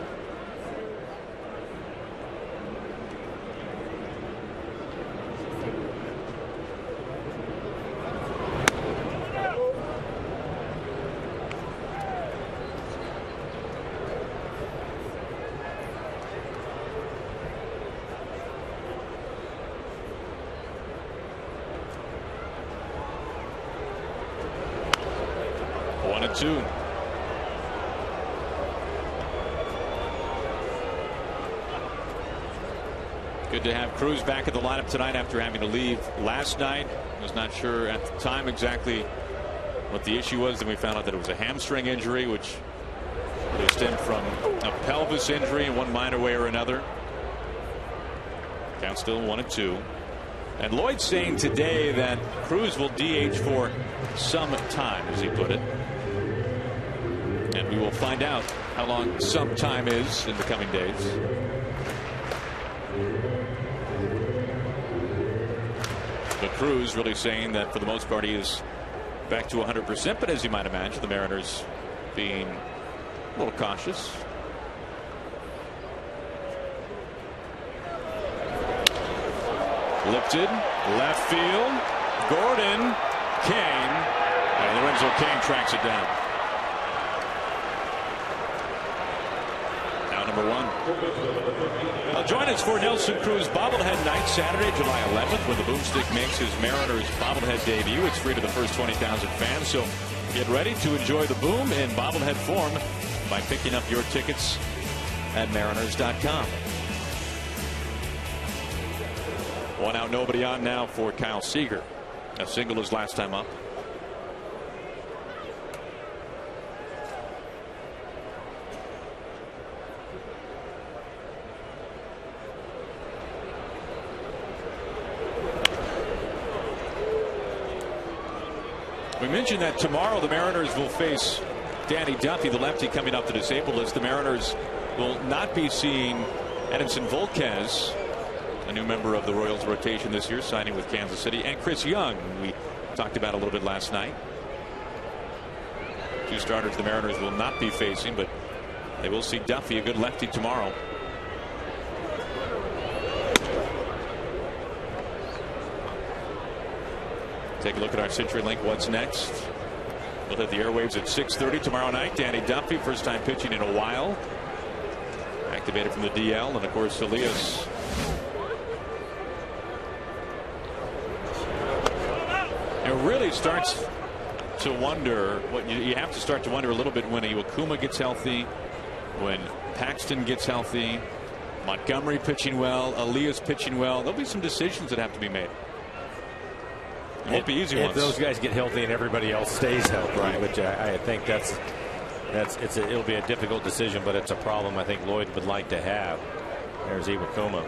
Two. Good to have Cruz back in the lineup tonight after having to leave last night. Was not sure at the time exactly what the issue was. Then we found out that it was a hamstring injury, which stemmed from a pelvis injury in one minor way or another. Count still 1-2. And Lloyd saying today that Cruz will DH for some time, as he put it. And we will find out how long some time is in the coming days. But Cruz really saying that for the most part he is back to 100%. But as you might imagine, the Mariners being a little cautious. Lifted, left field, Gordon, Kane, and Lorenzo Kane tracks it down. Number one. Now join us for Nelson Cruz bobblehead night Saturday, July 11th, when the Boomstick makes his Mariners bobblehead debut. It's free to the first 20,000 fans, so get ready to enjoy the Boom in bobblehead form by picking up your tickets at Mariners.com. One out, nobody on now for Kyle Seager. A single his last time up. We mentioned that tomorrow the Mariners will face Danny Duffy, the lefty, coming off the disabled list. The Mariners will not be seeing Edinson Volquez, a new member of the Royals rotation this year, signing with Kansas City, and Chris Young, we talked about a little bit last night. Two starters the Mariners will not be facing, but they will see Duffy, a good lefty, tomorrow. Take a look at our CenturyLink What's Next. We'll hit the airwaves at 6:30 tomorrow night. Danny Duffy, first time pitching in a while. Activated from the DL, and of course Elias. It really starts to wonder what you have to start to wonder a little bit when Iwakuma gets healthy, when Paxton gets healthy, Montgomery pitching well, Elias pitching well. There'll be some decisions that have to be made. It won't be easy ones. If those guys get healthy and everybody else stays healthy, right. Which I think it'll be a difficult decision, but it's a problem I think Lloyd would like to have. There's Iwakuma.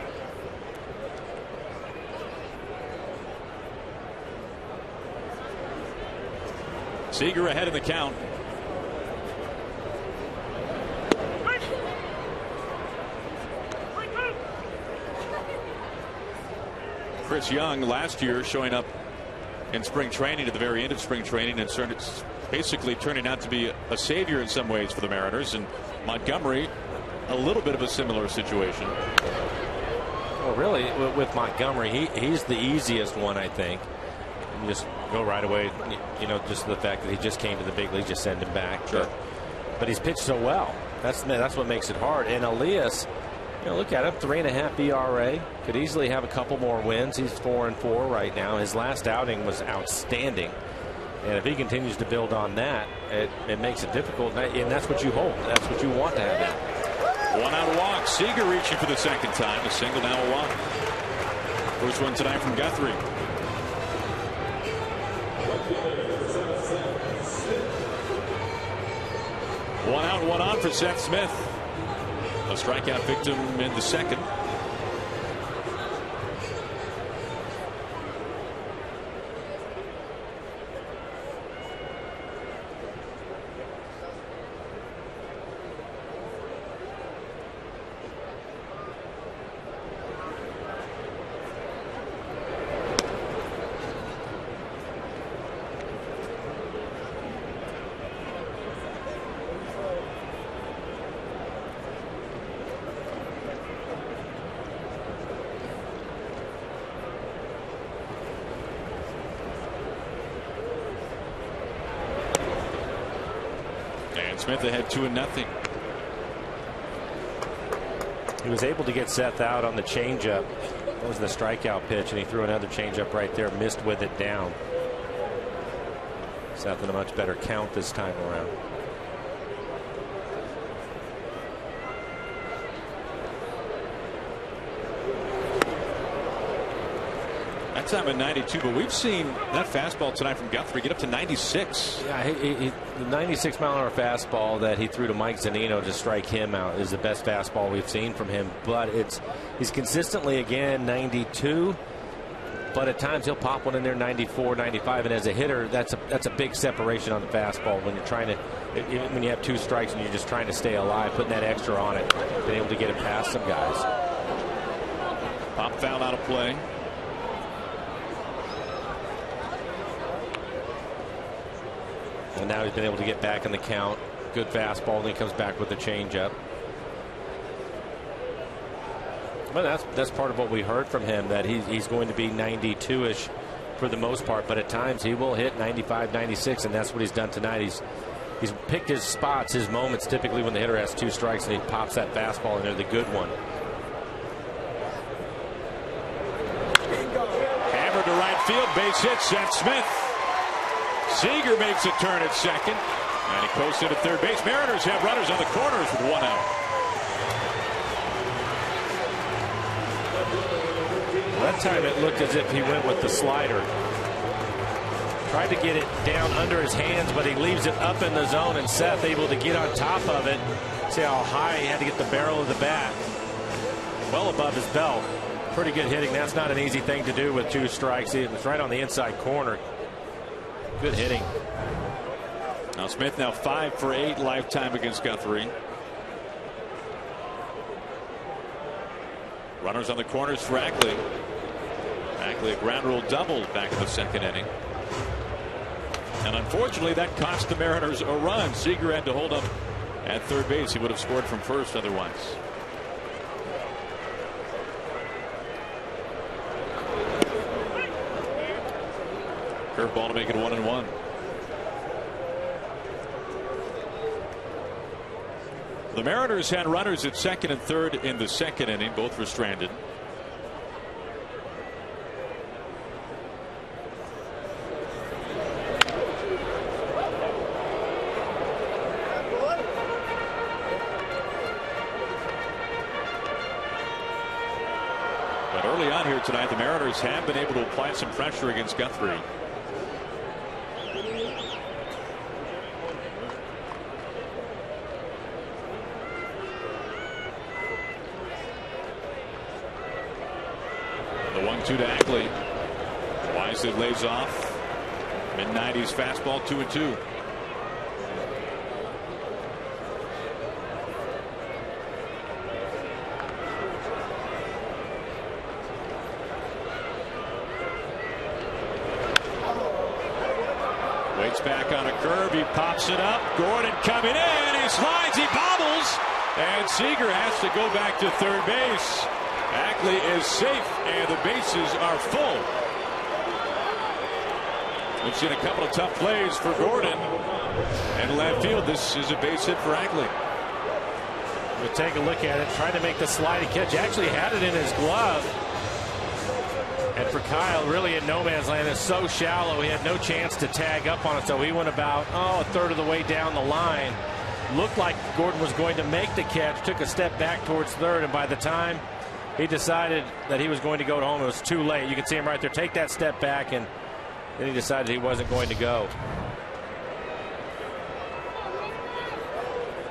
Seager ahead in the count. Chris Young last year showing up in spring training at the very end of spring training and basically turning out to be a savior in some ways for the Mariners. And Montgomery, a little bit of a similar situation. Well, really, with Montgomery, he's the easiest one, I think. You just go right away. You know, just the fact that he just came to the big league, just send him back. Sure. But he's pitched so well. That's what makes it hard. And Elias, you know, look at him, 3.5 ERA. Could easily have a couple more wins. He's 4-4 right now. His last outing was outstanding. And if he continues to build on that, it makes it difficult. And that's what you hope. That's what you want to have. One out walk. Seager reaching for the second time. A single, now a walk. First one tonight from Guthrie. One out, one on for Seth Smith. A strikeout victim in the second. Smith ahead 2-0. He was able to get Seth out on the changeup. That was the strikeout pitch, and he threw another changeup right there, missed with it down. Seth in a much better count this time around. That time at 92, but we've seen that fastball tonight from Guthrie get up to 96. Yeah, the 96-mile-an-hour fastball that he threw to Mike Zunino to strike him out is the best fastball we've seen from him. But he's consistently, again, 92. But at times he'll pop one in there 94, 95, and as a hitter, that's a big separation on the fastball when you're trying to, when you have 2 strikes and you're just trying to stay alive, putting that extra on it, being able to get it past some guys. Pop foul out of play. And now he's been able to get back in the count. Good fastball, and he comes back with the changeup. Well, that's part of what we heard from him, that he's going to be 92-ish for the most part, but at times he will hit 95, 96, and that's what he's done tonight. He's picked his spots, his moments, typically when the hitter has 2 strikes and he pops that fastball in there, the good one. Hammered to right field, base hit, Seth Smith. Seager makes a turn at second, and he coasts into third base. Mariners have runners on the corners with 1 out. That time it looked as if he went with the slider. Tried to get it down under his hands, but he leaves it up in the zone, and Seth able to get on top of it. See how high he had to get the barrel of the bat. Well above his belt. Pretty good hitting. That's not an easy thing to do with 2 strikes. It was right on the inside corner. Good hitting. Now Smith now 5 for 8 lifetime against Guthrie. Runners on the corners for Ackley. Ackley a ground rule double back in the 2nd inning. And unfortunately that cost the Mariners a run. Seager had to hold up at third base. He would have scored from first otherwise. Curveball to make it 1-1. The Mariners had runners at second and third in the 2nd inning. Both were stranded. But early on here tonight, the Mariners have been able to apply some pressure against Guthrie. The 1-2 to Ackley. Wisely lays off. Mid-90s fastball, 2-2. Waits back on a curve. He pops it up. Gordon coming in. He slides. He bobbles. And Seager has to go back to third base. Ackley is safe, and the bases are full. We've seen a couple of tough plays for Gordon. And left field, this is a base hit for Ackley. We'll take a look at it. Trying to make the sliding catch. Actually had it in his glove. And for Kyle, really in no man's land. It's so shallow, he had no chance to tag up on it. So he went about, a third of the way down the line. Looked like Gordon was going to make the catch. Took a step back towards third, and by the time he decided that he was going to go home, it was too late. You can see him right there take that step back, and then he decided he wasn't going to go.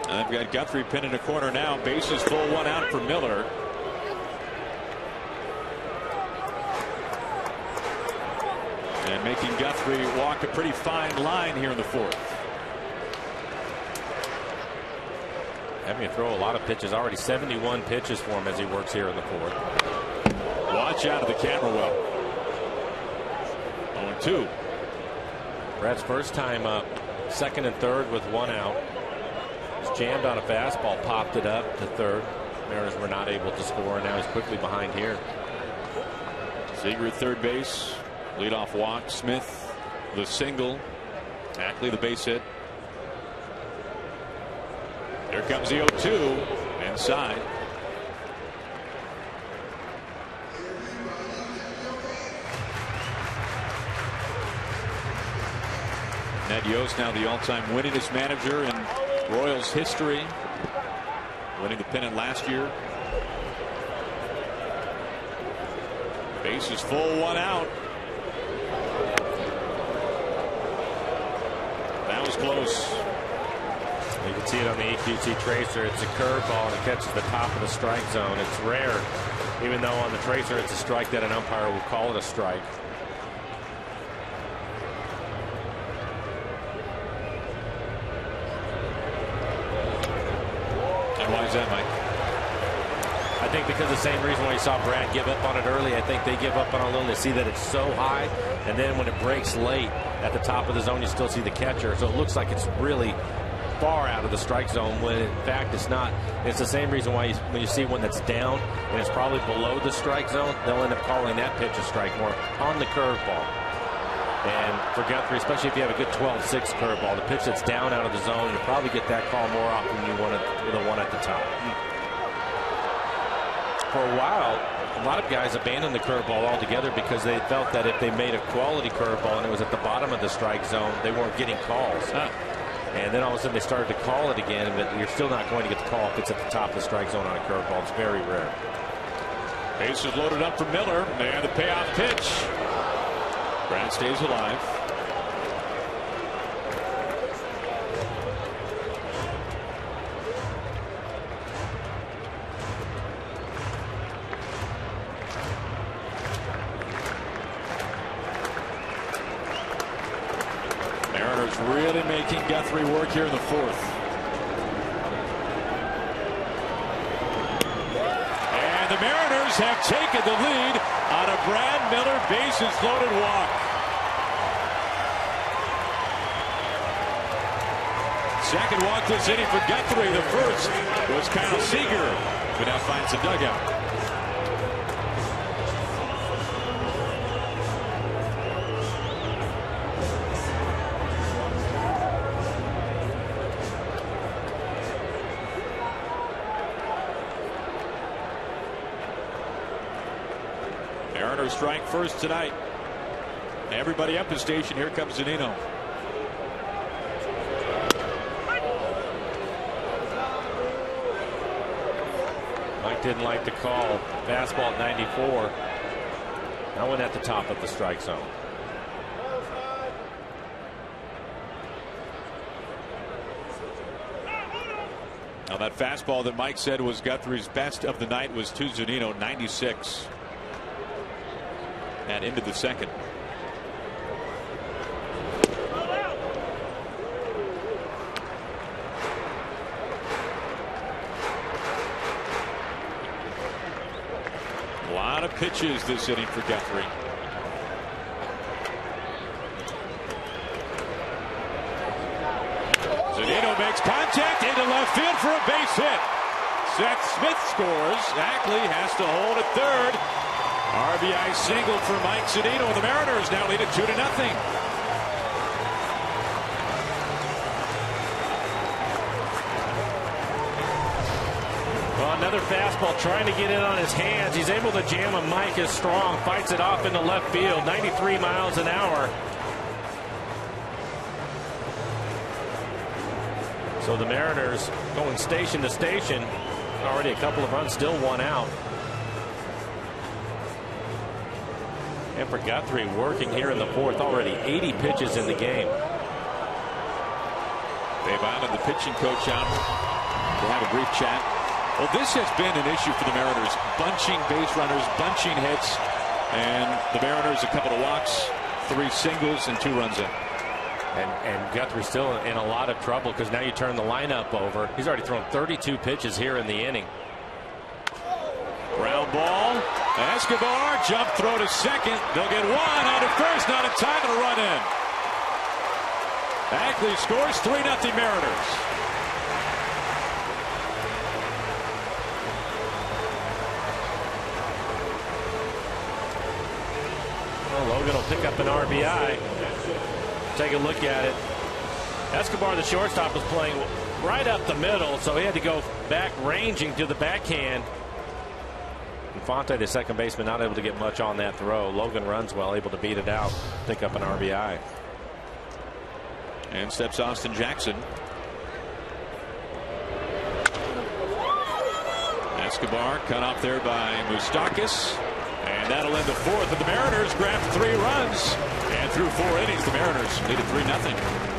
And they've got Guthrie pinned in a corner now. Bases full, 1 out for Miller. And making Guthrie walk a pretty fine line here in the 4th. Having to throw a lot of pitches. Already 71 pitches for him as he works here in the 4th. Watch out of the camera well. 0-2. Brad's first time up, 2nd and 3rd with 1 out. He's jammed on a fastball, popped it up to 3rd. Mariners were not able to score, and now he's quickly behind here. Seager at third base. Leadoff walk. Smith the single. Ackley the base hit. Here comes the 0-2 inside. Ned Yost now the all-time winningest manager in Royals history, winning the pennant last year. Base is full, 1 out. That was close. You can see it on the EQT tracer. It's a curveball and it catches the top of the strike zone. It's rare, even though on the tracer it's a strike, that an umpire will call it a strike. Why is that, Mike? I think because the same reason why you saw Brad give up on it early. I think they give up on it a little. They see that it's so high, and then when it breaks late at the top of the zone, you still see the catcher. So it looks like it's really far out of the strike zone, when in fact it's not. It's the same reason why when you see one that's down and it's probably below the strike zone, they'll end up calling that pitch a strike, more on the curveball. And for Guthrie, especially if you have a good 12-6 curveball, the pitch that's down out of the zone, you'll probably get that call more often than you want it with the one at the top. For a while, a lot of guys abandoned the curveball altogether because they felt that if they made a quality curveball and it was at the bottom of the strike zone, they weren't getting calls. And then all of a sudden they started to call it again, but you're still not going to get the call if it's at the top of the strike zone on a curveball. It's very rare. Base is loaded up for Miller, and the payoff pitch. Brad stays alive. Mariners really making Guthrie work here in the 4th. And the Mariners have taken the lead on a Brad Miller bases loaded walk. Second walk this inning for Guthrie. The first was Kyle Seager, who now finds the dugout. Mariners strike first tonight. Everybody up the station. Here comes Zunino. Mike didn't like the call. Fastball at 94. That went at the top of the strike zone. Now that fastball that Mike said was Guthrie's best of the night was to Zunino, 96. And into the second. A lot of pitches this inning for Guthrie. Zunino makes contact into left field for a base hit. Seth Smith scores. Ackley has to hold at third. RBI single for Mike Zunino. The Mariners now lead it 2-0. Well, another fastball trying to get in on his hands. He's able to jam him. Mike is strong. Fights it off into left field. 93 miles an hour. So the Mariners going station to station. Already a couple of runs, still 1 out. And for Guthrie, working here in the 4th, already 80 pitches in the game. They've added the pitching coach out to have a brief chat. Well, this has been an issue for the Mariners. Bunching base runners, bunching hits. And the Mariners, a couple of walks, 3 singles, and 2 runs in. And Guthrie's still in a lot of trouble because now you turn the lineup over. He's already thrown 32 pitches here in the inning. Ground ball. Escobar, jump throw to second. They'll get 1 out to first, not in time, and a run in. Ackley scores, 3-0 Mariners. Well, Logan will pick up an RBI. Take a look at it. Escobar, the shortstop, was playing right up the middle, so he had to go back ranging to the backhand. Infante, the second baseman, not able to get much on that throw. Logan runs well, able to beat it out, pick up an RBI. And steps Austin Jackson. Escobar cut off there by Moustakas. And that'll end the fourth. But the Mariners grabbed 3 runs. And through 4 innings, the Mariners lead 3-0.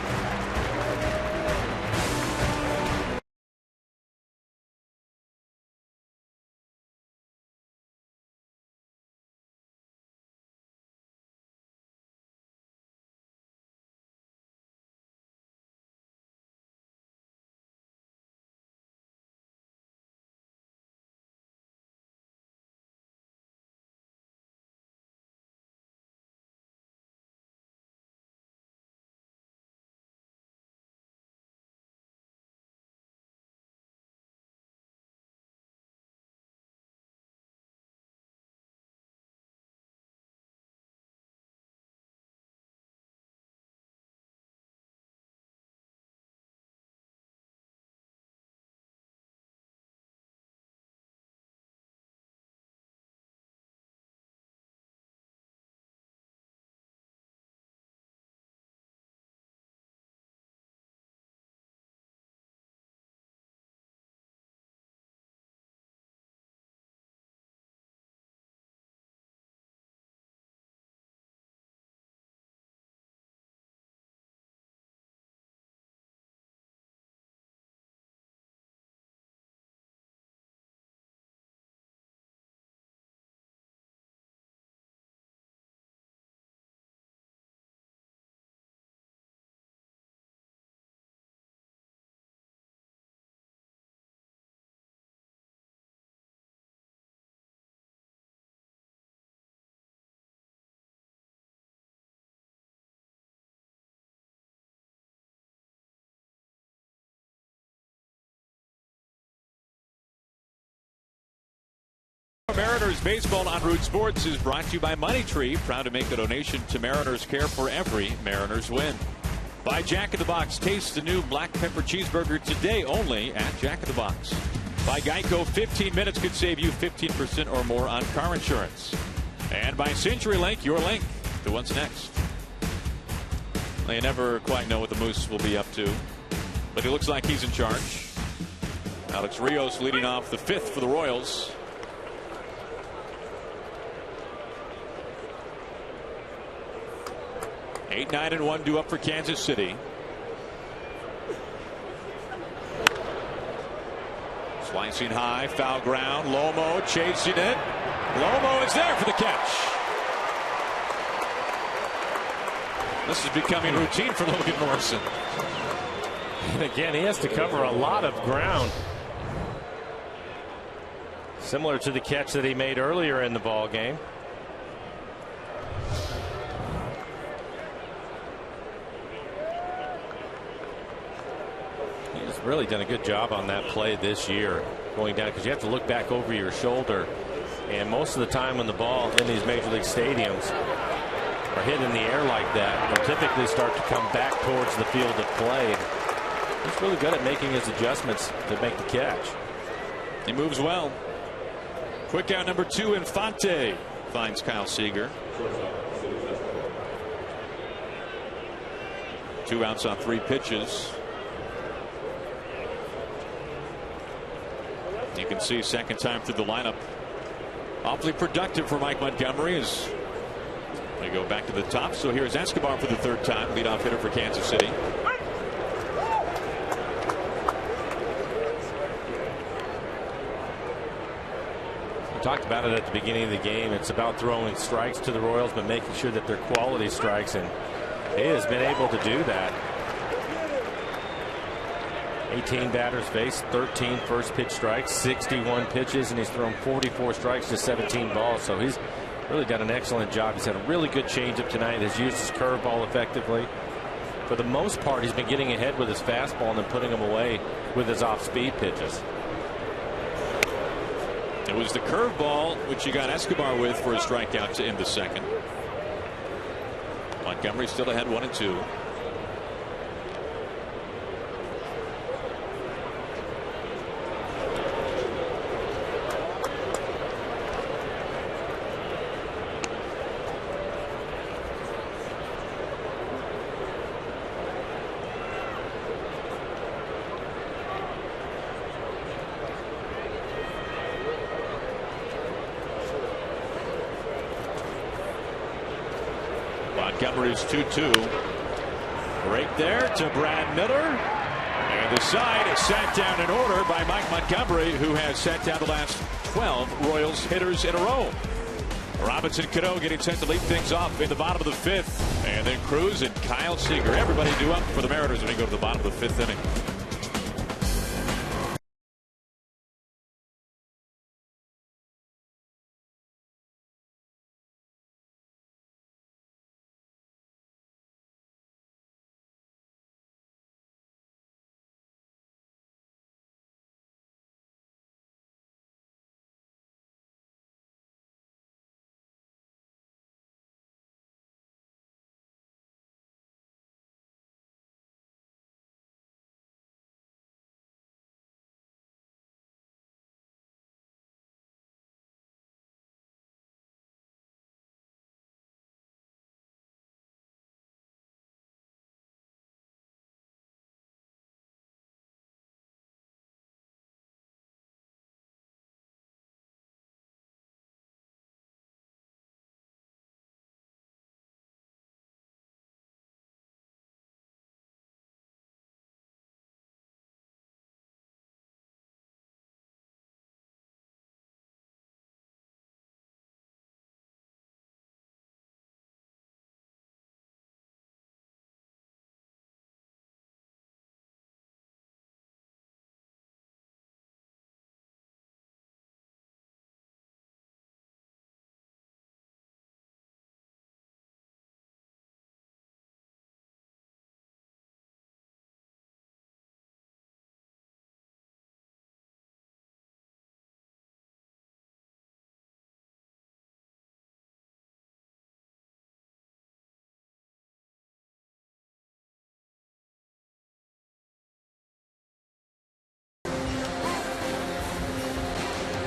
Mariners baseball on Root Sports is brought to you by Money Tree, proud to make a donation to Mariners Care for every Mariners win. By Jack in the Box, taste the new black pepper cheeseburger today only at Jack in the Box. By Geico, 15 minutes could save you 15% or more on car insurance. And by CenturyLink, your link to what's next. They never quite know what the Moose will be up to, but he looks like he's in charge. Alex Rios leading off the 5th for the Royals. 8-9-1 due up for Kansas City. Slicing high, foul ground. Lomo chasing it. Lomo is there for the catch. This is becoming routine for Logan Morrison. And again, he has to cover a lot of ground. Similar to the catch that he made earlier in the ball game. Really done a good job on that play this year, going down, because you have to look back over your shoulder, and most of the time when the ball in these major league stadiums are hit in the air like that, they'll typically start to come back towards the field of play. He's really good at making his adjustments to make the catch. He moves well. Quick out number 2, Infante finds Kyle Seager. 2 outs on 3 pitches. You can see second time through the lineup. Awfully productive for Mike Montgomery as they go back to the top. So here's Escobar for the 3rd time, leadoff hitter for Kansas City. We talked about it at the beginning of the game. It's about throwing strikes to the Royals, but making sure that they're quality strikes, and he has been able to do that. 18 batters faced, 13 first pitch strikes, 61 pitches, and he's thrown 44 strikes to 17 balls. So he's really done an excellent job. He's had a really good changeup tonight. Has used his curveball effectively. For the most part, he's been getting ahead with his fastball and then putting him away with his off-speed pitches. It was the curveball which he got Escobar with for a strikeout to end the second. Montgomery still ahead 1-2. Montgomery's 2-2. Right there to Brad Miller. And the side is sat down in order by Mike Montgomery, who has sat down the last 12 Royals hitters in a row. Robinson Cano getting set to lead things off in the bottom of the 5th. And then Cruz and Kyle Seager. Everybody due up for the Mariners when we go to the bottom of the 5th inning.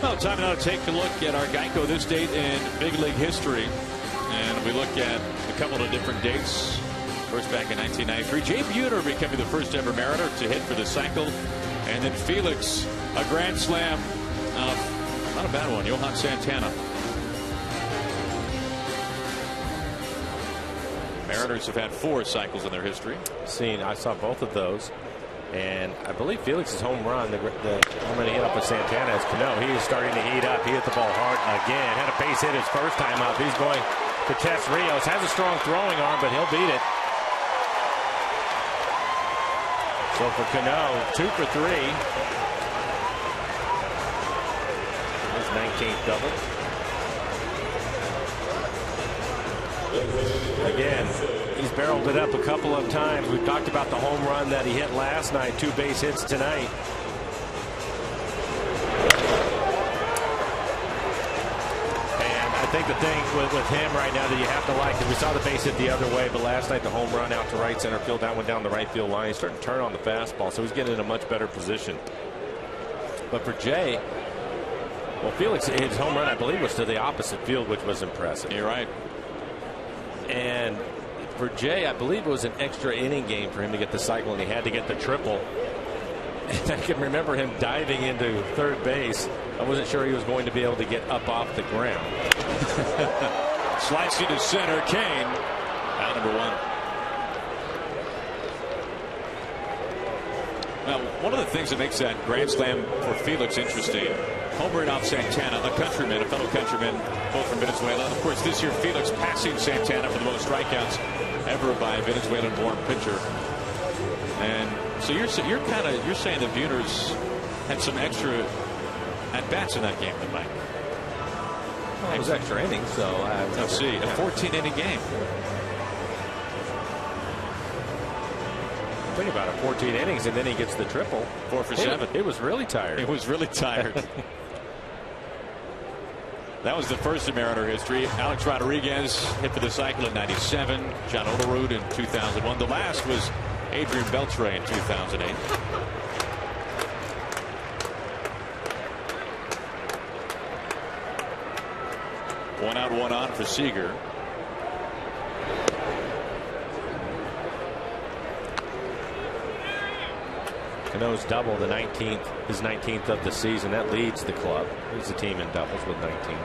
Well, time now to take a look at our Geico this date in Big League history. And we look at a couple of different dates. First back in 1993. Jay Buhner becoming the first ever Mariner to hit for the cycle. And then Felix, a grand slam. Not a bad one. Johan Santana. Mariners have had 4 cycles in their history. I saw both of those. And I believe Felix's home run, the home run he hit up with Santana as Cano, he is starting to heat up. He hit the ball hard again. Had a base hit his first time up. He's going to test Rios. Has a strong throwing arm, but he'll beat it. So for Cano, 2 for 3. His 19th double. Again, he's barreled it up a couple of times. We've talked about the home run that he hit last night. 2 base hits tonight. And I think the thing with him right now that you have to like, because we saw the base hit the other way, but last night the home run out to right center field, that went down the right field line. He's starting to turn on the fastball, so he's getting in a much better position. But for Jay, well, Felix, his home run, I believe, was to the opposite field, which was impressive. You're right. And for Jay, I believe it was an extra inning game for him to get the cycle, and he had to get the triple. And I can remember him diving into third base. I wasn't sure he was going to be able to get up off the ground. Slicing to center, Kane. Out number 1. Now, one of the things that makes that grand slam for Felix interesting, homering off Santana, a countryman, a fellow countryman, both from Venezuela. And of course, this year Felix passing Santana for the most strikeouts ever by a Venezuelan-born pitcher. And so you're saying that Buhner's had some extra at bats in that game, then, Mike. Well, it was extra innings, so let's see, a 14-inning game. Think about it, 14 innings, and then he gets the triple. 4 for 7. It was really tired. It was really tired. That was the first in Mariner history. Alex Rodriguez hit for the cycle in '97. John Olerud in 2001. The last was Adrian Beltre in 2008. One out, one on for Seager. Cano's double, the 19th, his 19th of the season. That leads the club. Leads the team in doubles with 19.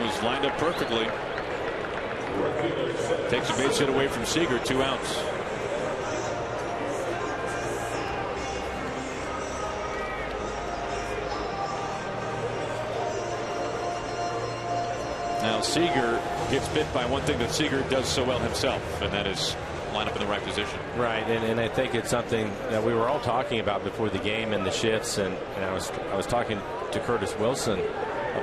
was lined up perfectly. Takes a base hit away from Seager. 2 outs. Now Seager gets bit by one thing that Seager does so well himself, and that is line up in the right position. Right, and I think it's something that we were all talking about before the game and the shifts, and I was talking to Curtis Wilson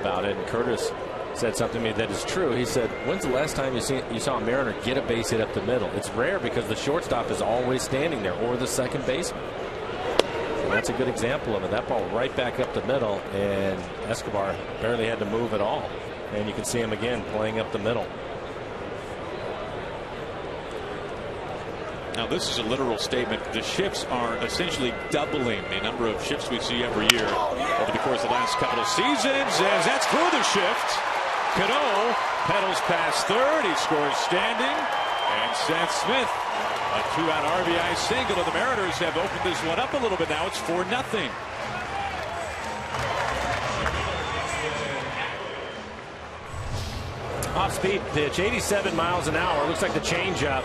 about it, and Curtis said something to me that is true. He said, when's the last time you saw a Mariner get a base hit up the middle? It's rare because the shortstop is always standing there, or the second baseman. And that's a good example of it. That ball right back up the middle, and Escobar barely had to move at all. And you can see him again playing up the middle. Now this is a literal statement. The shifts are essentially doubling the number of shifts we see every year over the course of the last couple of seasons. As that's through the shift, Cano pedals past third. He scores standing, and Seth Smith, a 2-out RBI single. And the Mariners have opened this one up a little bit now. It's 4-0. Off-speed pitch, 87 miles an hour. Looks like the changeup.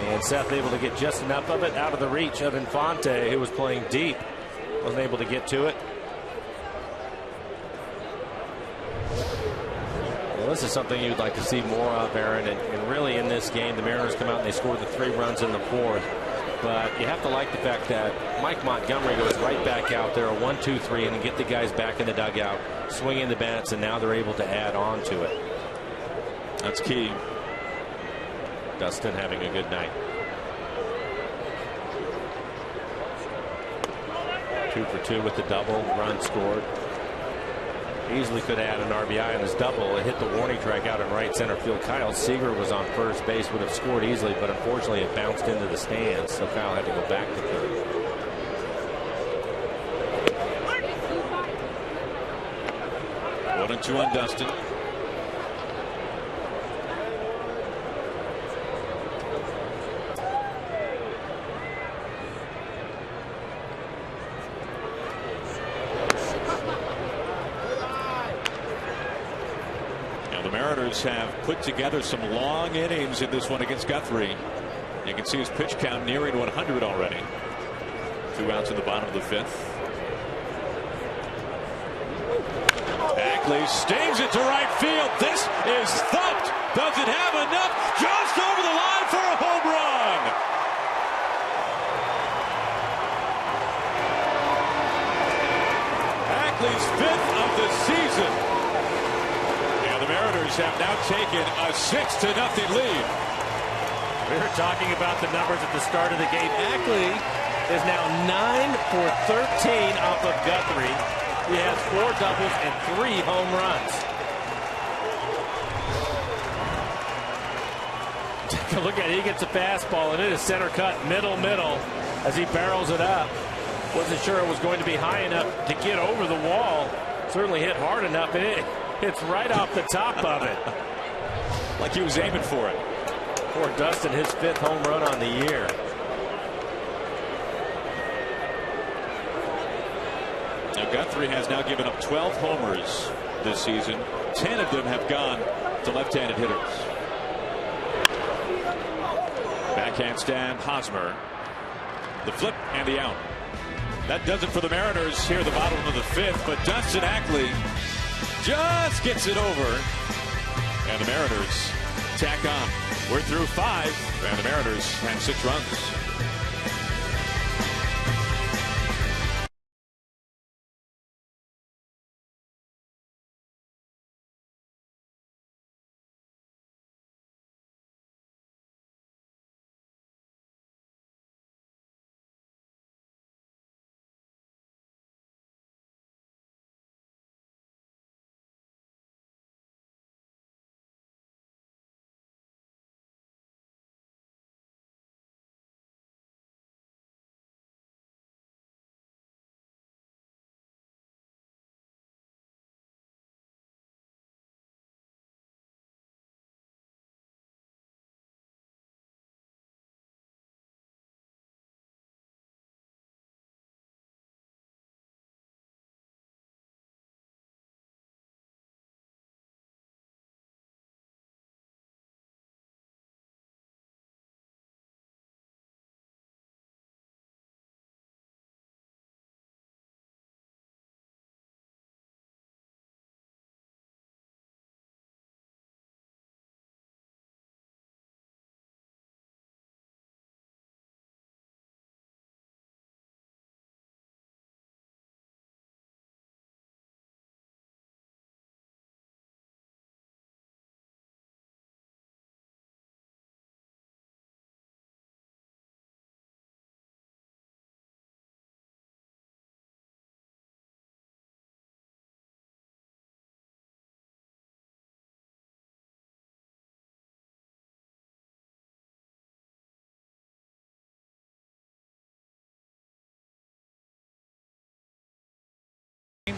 And Seth able to get just enough of it out of the reach of Infante, who was playing deep. Wasn't able to get to it. Well, this is something you'd like to see more of, Aaron. And really in this game, the Mariners come out and they scored the 3 runs in the 4th. But you have to like the fact that Mike Montgomery goes right back out there, a 1-2-3, and get the guys back in the dugout, swinging the bats, and now they're able to add on to it. That's key. Dustin having a good night. 2 for 2 with the double, run scored. Easily could add an RBI on his double. It hit the warning track out in right center field. Kyle Seager was on first base, would have scored easily, but unfortunately it bounced into the stands, so Kyle had to go back to third. One and 2 on Dustin. The Mariners have put together some long innings in this one against Guthrie. You can see his pitch count nearing 100 already. 2 outs in the bottom of the 5th. Ackley stings it to right field. This is thumped. Does it have enough? Just over the line for a home run. Ackley's 5th of the season. The Mariners have now taken a 6-0 lead. We were talking about the numbers at the start of the game. Ackley is now 9 for 13 off of Guthrie. He has 4 doubles and 3 home runs. Take a look at it. He gets a fastball, and it is center cut, middle, as he barrels it up. Wasn't sure it was going to be high enough to get over the wall. Certainly hit hard enough, and it's right off the top of it. Like he was aiming for it. Poor Dustin, his 5th home run on the year. Now Guthrie has now given up 12 homers this season. 10 of them have gone to left-handed hitters. Backhand stand, Hosmer. The flip and the out. That does it for the Mariners here at the bottom of the 5th, but Dustin Ackley just gets it over, and the Mariners tack on. We're through 5, and the Mariners have 6 runs.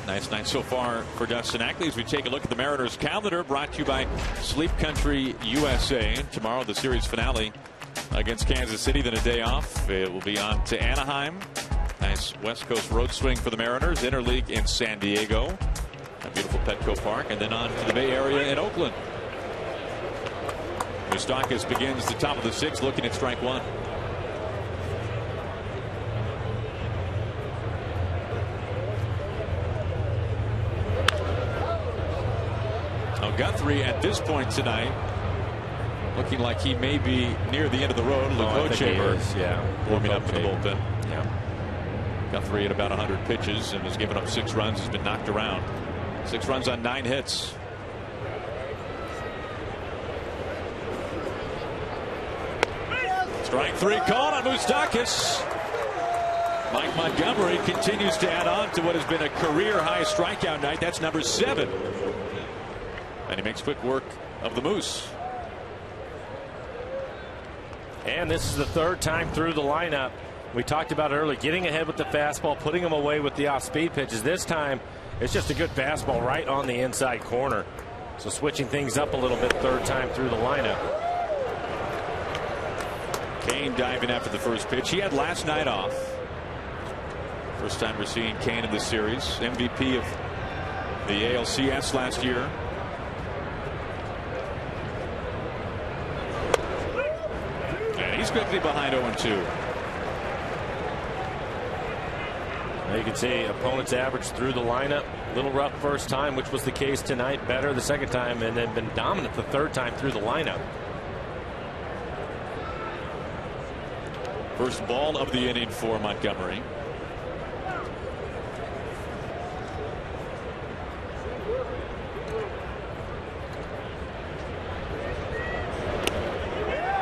Nice night so far for Dustin Ackley as we take a look at the Mariners calendar, brought to you by Sleep Country USA. Tomorrow the series finale against Kansas City, then a day off. It will be on to Anaheim. Nice West Coast road swing for the Mariners. Interleague in San Diego, a beautiful Petco Park, and then on to the Bay Area in Oakland. Moustakas begins the top of the 6th, looking at strike 1. Guthrie at this point tonight looking like he may be near the end of the road. Luke Chambers, warming up in the bullpen. Guthrie at about 100 pitches and has given up 6 runs. Has been knocked around. 6 runs on 9 hits. Strike 3 called on Moustakas. Mike Montgomery continues to add on to what has been a career high strikeout night. That's number 7. And he makes quick work of the Moose. And this is the 3rd time through the lineup. We talked about earlier, getting ahead with the fastball, putting him away with the off-speed pitches. This time, it's just a good fastball right on the inside corner. So switching things up a little bit, 3rd time through the lineup. Kane diving after the first pitch. He had last night off. First time we're seeing Kane in this series. MVP of the ALCS last year. He's quickly behind 0-2. Now you can see opponents average through the lineup. A little rough first time, which was the case tonight. Better the second time, and then been dominant the 3rd time through the lineup. First ball of the inning for Montgomery.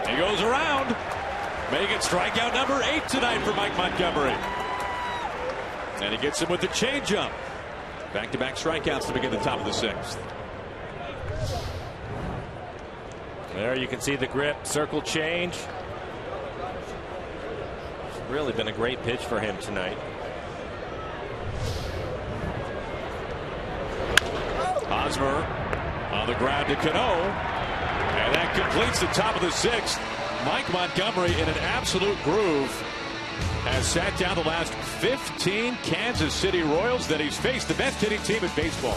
He goes around. Make it strikeout number 8 tonight for Mike Montgomery. And he gets him with the changeup. Back-to-back strikeouts to begin the top of the 6th. There you can see the grip, circle change. It's really been a great pitch for him tonight. Hosmer on the ground to Cano. And that completes the top of the 6th. Mike Montgomery in an absolute groove has sat down the last 15 Kansas City Royals that he's faced, the best hitting team in baseball.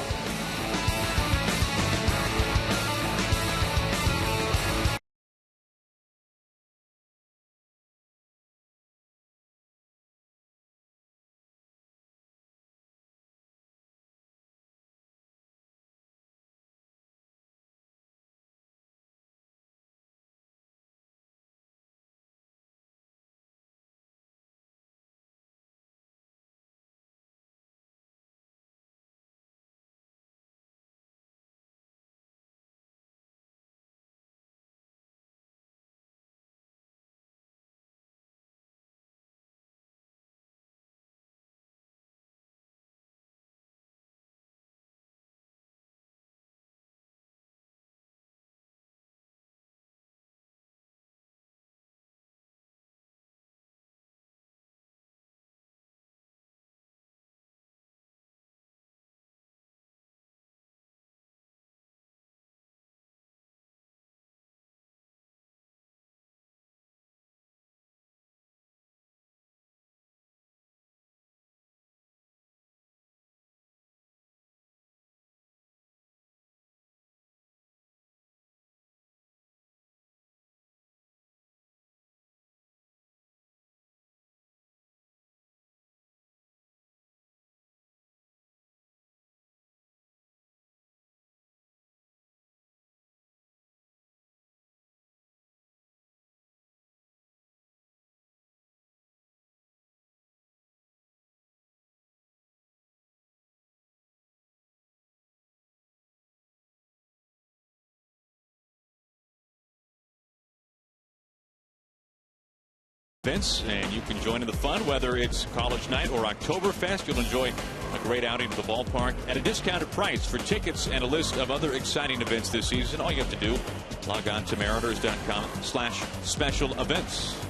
Vince, and you can join in the fun whether it's college night or Oktoberfest. You'll enjoy a great outing to the ballpark at a discounted price. For tickets and a list of other exciting events this season, all you have to do, log on to mariners.com/special events.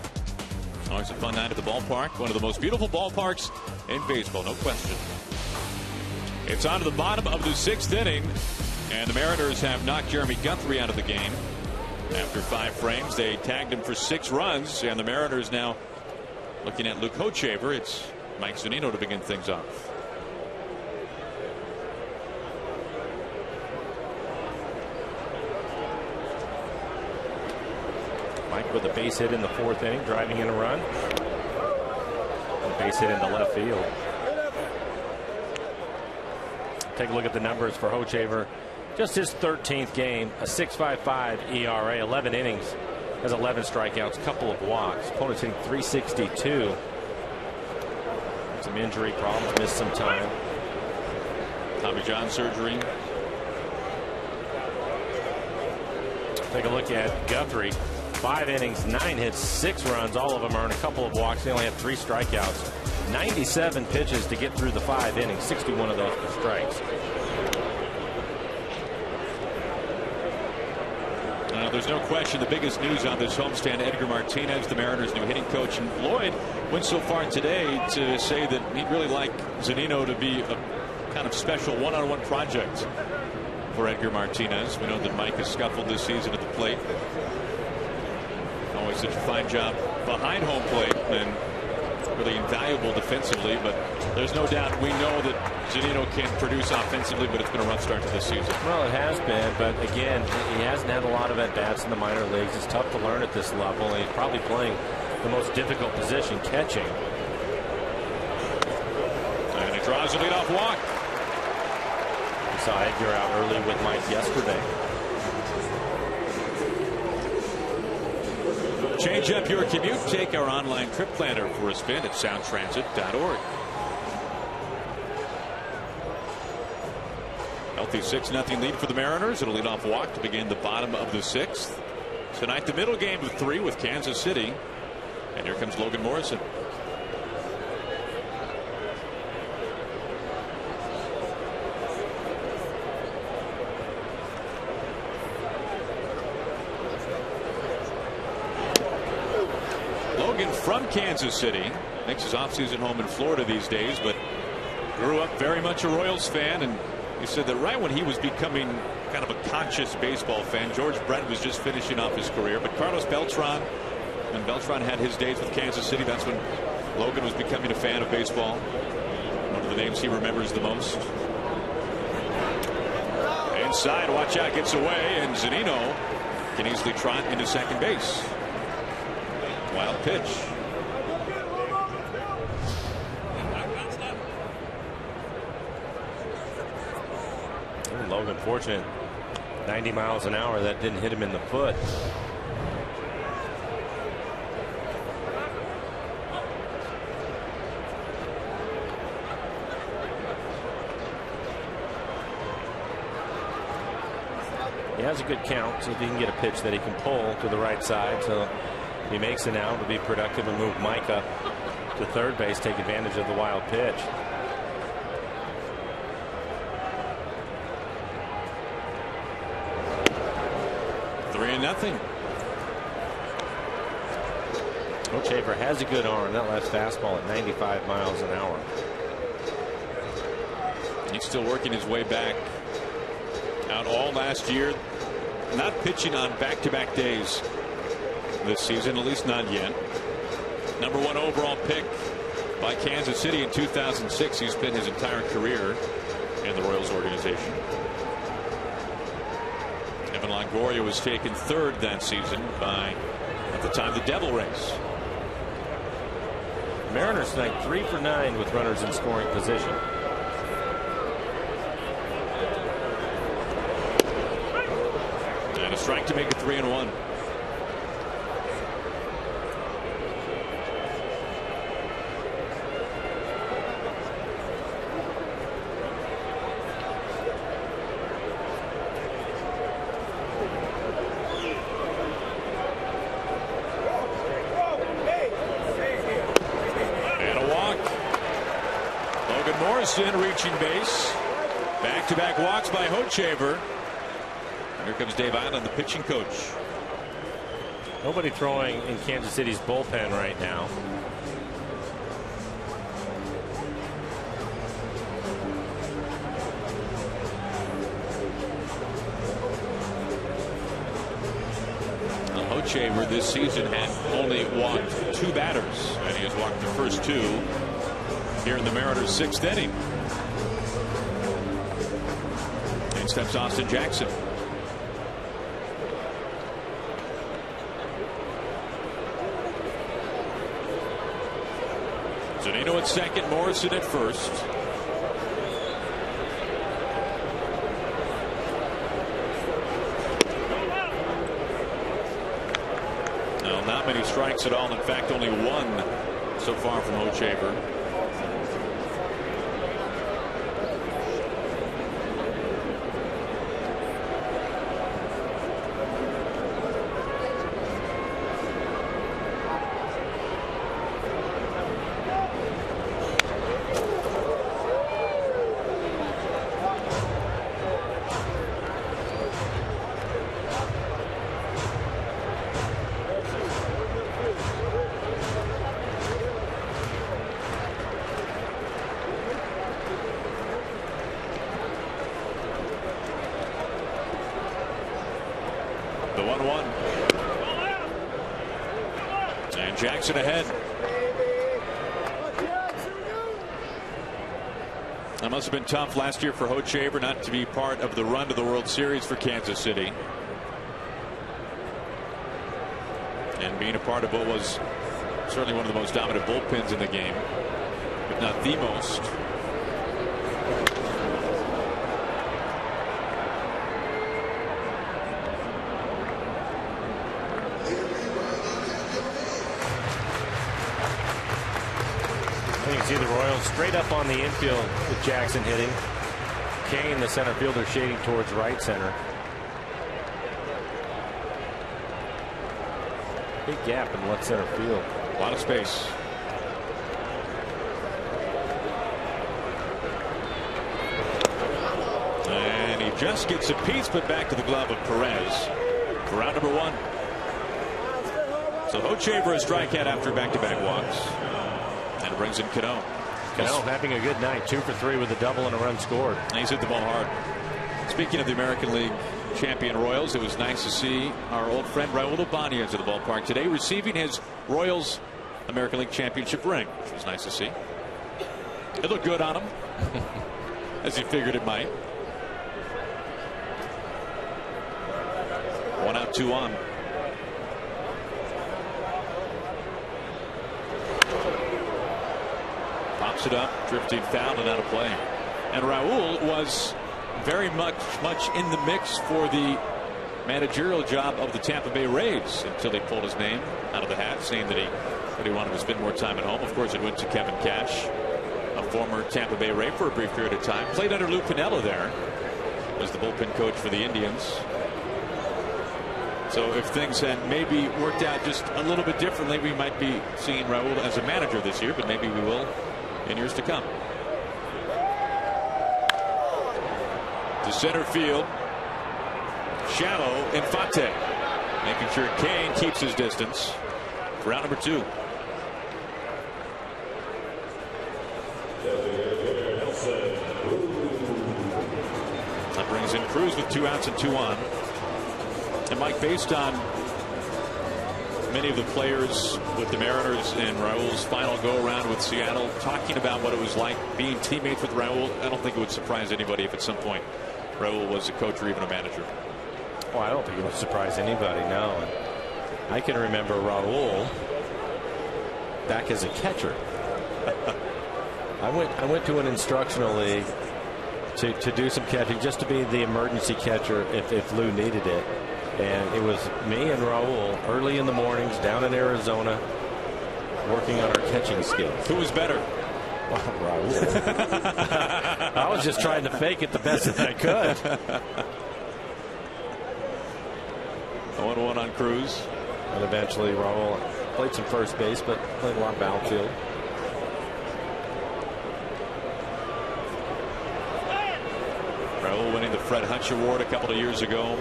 Always a fun night at the ballpark. One of the most beautiful ballparks in baseball, no question. It's on to the bottom of the 6th inning, and the Mariners have knocked Jeremy Guthrie out of the game. After 5 frames, they tagged him for 6 runs, and the Mariners now looking at Luke Hochevar. It's Mike Zunino to begin things off. Mike with a base hit in the 4th inning, driving in a run. A base hit into left field. Take a look at the numbers for Hochevar. Just his 13th game, a 6.55 ERA, 11 innings, has 11 strikeouts, couple of walks. Opponent's hitting .362. Some injury problems, missed some time. Tommy John surgery. Take a look at Guthrie. 5 innings, 9 hits, 6 runs. All of them earned a couple of walks. They only had 3 strikeouts. 97 pitches to get through the 5 innings. 61 of those for strikes. There's no question the biggest news on this homestand, Edgar Martinez, the Mariners' new hitting coach. And Lloyd went so far today to say that he'd really like Zunino to be a kind of special one-on-one project for Edgar Martinez. We know that Mike has scuffled this season at the plate. Always such a fine job behind home plate and really invaluable defensively, but there's no doubt we know that Zunino can produce offensively, but it's been a rough start to this season. Well, it has been, but again, he hasn't had a lot of at-bats in the minor leagues. It's tough to learn at this level, and he's probably playing the most difficult position, catching. And he draws a leadoff walk. We saw Edgar out early with Mike yesterday. Change up your commute. Take our online trip planner for a spin at soundtransit.org. Healthy 6-0 lead for the Mariners. It'll lead off walk to begin the bottom of the 6th. Tonight, the middle game of 3 with Kansas City. And here comes Logan Morrison. Logan from Kansas City. Makes his offseason home in Florida these days, but grew up very much a Royals fan. And he said that right when he was becoming kind of a conscious baseball fan, George Brett was just finishing off his career. But Carlos Beltran, when Beltran had his days with Kansas City, that's when Logan was becoming a fan of baseball. One of the names he remembers the most. Inside, watch out, gets away, and Zunino can easily trot into second base. Wild pitch. Logan fortunate. 90 miles an hour. That didn't hit him in the foot. He has a good count, so if he can get a pitch that he can pull to the right side. So if he makes it now, to be productive and move Mike up to third base, take advantage of the wild pitch. Nothing. Hochevar has a good arm. That left fastball at 95 miles an hour. He's still working his way back. Out all last year. Not pitching on back-to-back days this season, at least not yet. Number 1 overall pick by Kansas City in 2006. He spent his entire career in the Royals organization. Longoria was taken 3rd that season by, at the time, the Devil Rays. Mariners tonight 3 for 9 with runners in scoring position. And a strike to make it 3-1. Reaching base. Back-to-back walks by Hochevar. Here comes Dave Island, the pitching coach. Nobody throwing in Kansas City's bullpen right now. Hochevar this season had only walked 2 batters, and he has walked the first 2 here in the Mariners' 6th inning. In steps Austin Jackson. Zunino at second, Morrison at first. No, not many strikes at all. In fact, only 1 so far from Hochevar. The 1-1. And Jackson ahead. That must have been tough last year for Hochevar not to be part of the run to the World Series for Kansas City. And being a part of what was certainly one of the most dominant bullpens in the game, if not the most. See the Royals straight up on the infield with Jackson hitting. Kane, the center fielder, shading towards right center. Big gap in left center field. A lot of space. And he just gets a piece put back to the glove of Perez for round number 1. So Hochevar a strikeout after back-to-back walks. And brings in Cano. Cano having a good night. 2 for 3 with a double and a run scored. And he's hit the ball hard. Speaking of the American League champion Royals, it was nice to see our old friend Raul Ibanez at the ballpark today, receiving his Royals American League championship ring, which was nice to see. It looked good on him, as he figured it might. 1 out, 2 on. Pops it up, drifting foul and out of play. And Raul was very much in the mix for the managerial job of the Tampa Bay Rays until they pulled his name out of the hat, saying that he wanted to spend more time at home. Of course, it went to Kevin Cash, a former Tampa Bay Ray for a brief period of time. Played under Lou Piniella there, was the bullpen coach for the Indians. So if things had maybe worked out just a little bit differently, we might be seeing Raul as a manager this year, but maybe we will in years to come. To center field, shallow Infante, making sure Kane keeps his distance for round number 2. That brings in Cruz with 2 outs and 2 on. And Mike, based on many of the players with the Mariners and Raul's final go-around with Seattle talking about what it was like being teammates with Raul, I don't think it would surprise anybody if at some point Raul was a coach or even a manager. Well, I don't think it would surprise anybody, no. I can remember Raul back as a catcher. I went to an instructional league to do some catching, just to be the emergency catcher if Lou needed it. And it was me and Raul early in the mornings down in Arizona working on our catching skills. Who was better? Well, Raul. I was just trying to fake it the best that I could. 1-1 on Cruz. And eventually Raul played some first base, but played a lot of outfield. Raul winning the Fred Hutch Award a couple of years ago.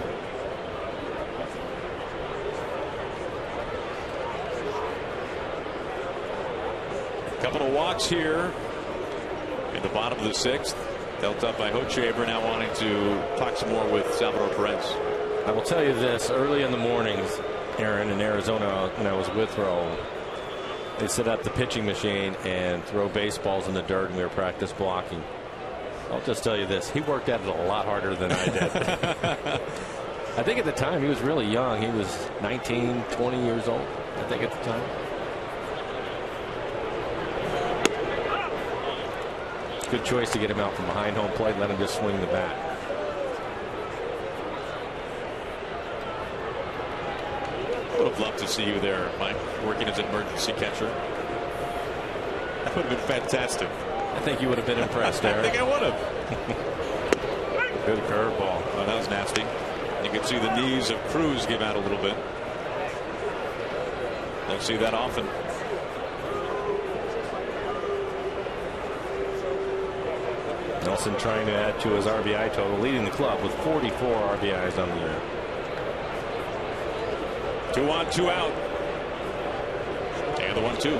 Couple of walks here in the bottom of the 6th, dealt up by Hochevar, now wanting to talk some more with Salvador Perez. I will tell you this, early in the mornings Aaron, in Arizona when I was with Raul. They set up the pitching machine and throw baseballs in the dirt, and we were practice blocking. I'll just tell you this: he worked at it a lot harder than I did. I think at the time he was really young. He was 19, 20 years old, I think, at the time. Good choice to get him out from behind home plate, let him just swing the bat. I would have loved to see you there, Mike, working as an emergency catcher. That would have been fantastic. I think you would have been impressed, Eric. I think I would have. Good curveball. Oh, that was nasty. You could see the knees of Cruz give out a little bit. Don't see that often. Nelson trying to add to his RBI total, leading the club with 44 RBIs on the year. 2 on, 2 out. And the 1-2.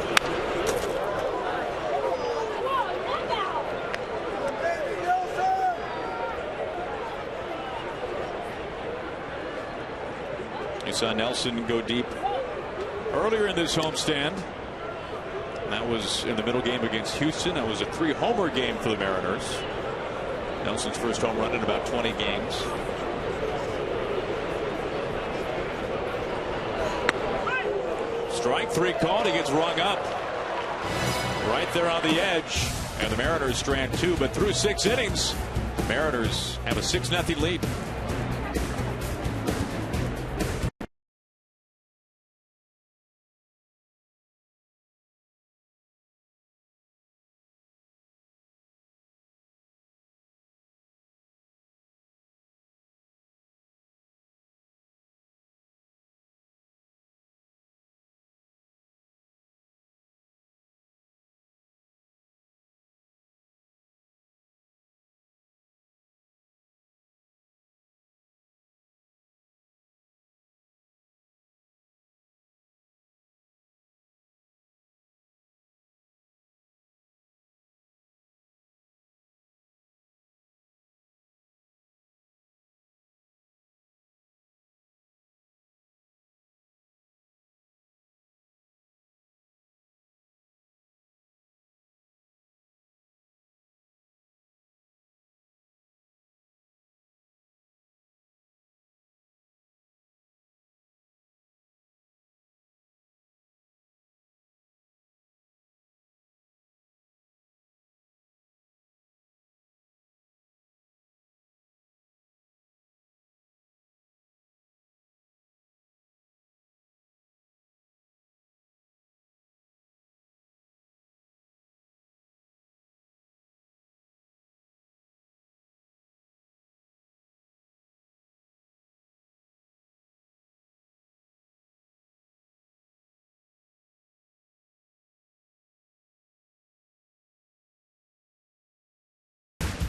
You saw Nelson go deep earlier in this homestand. That was in the middle game against Houston. That was a 3-homer game for the Mariners. Nelson's first home run in about 20 games. Strike 3 called. He gets rung up right there on the edge, and the Mariners strand 2. But through 6 innings, the Mariners have a 6-0 lead.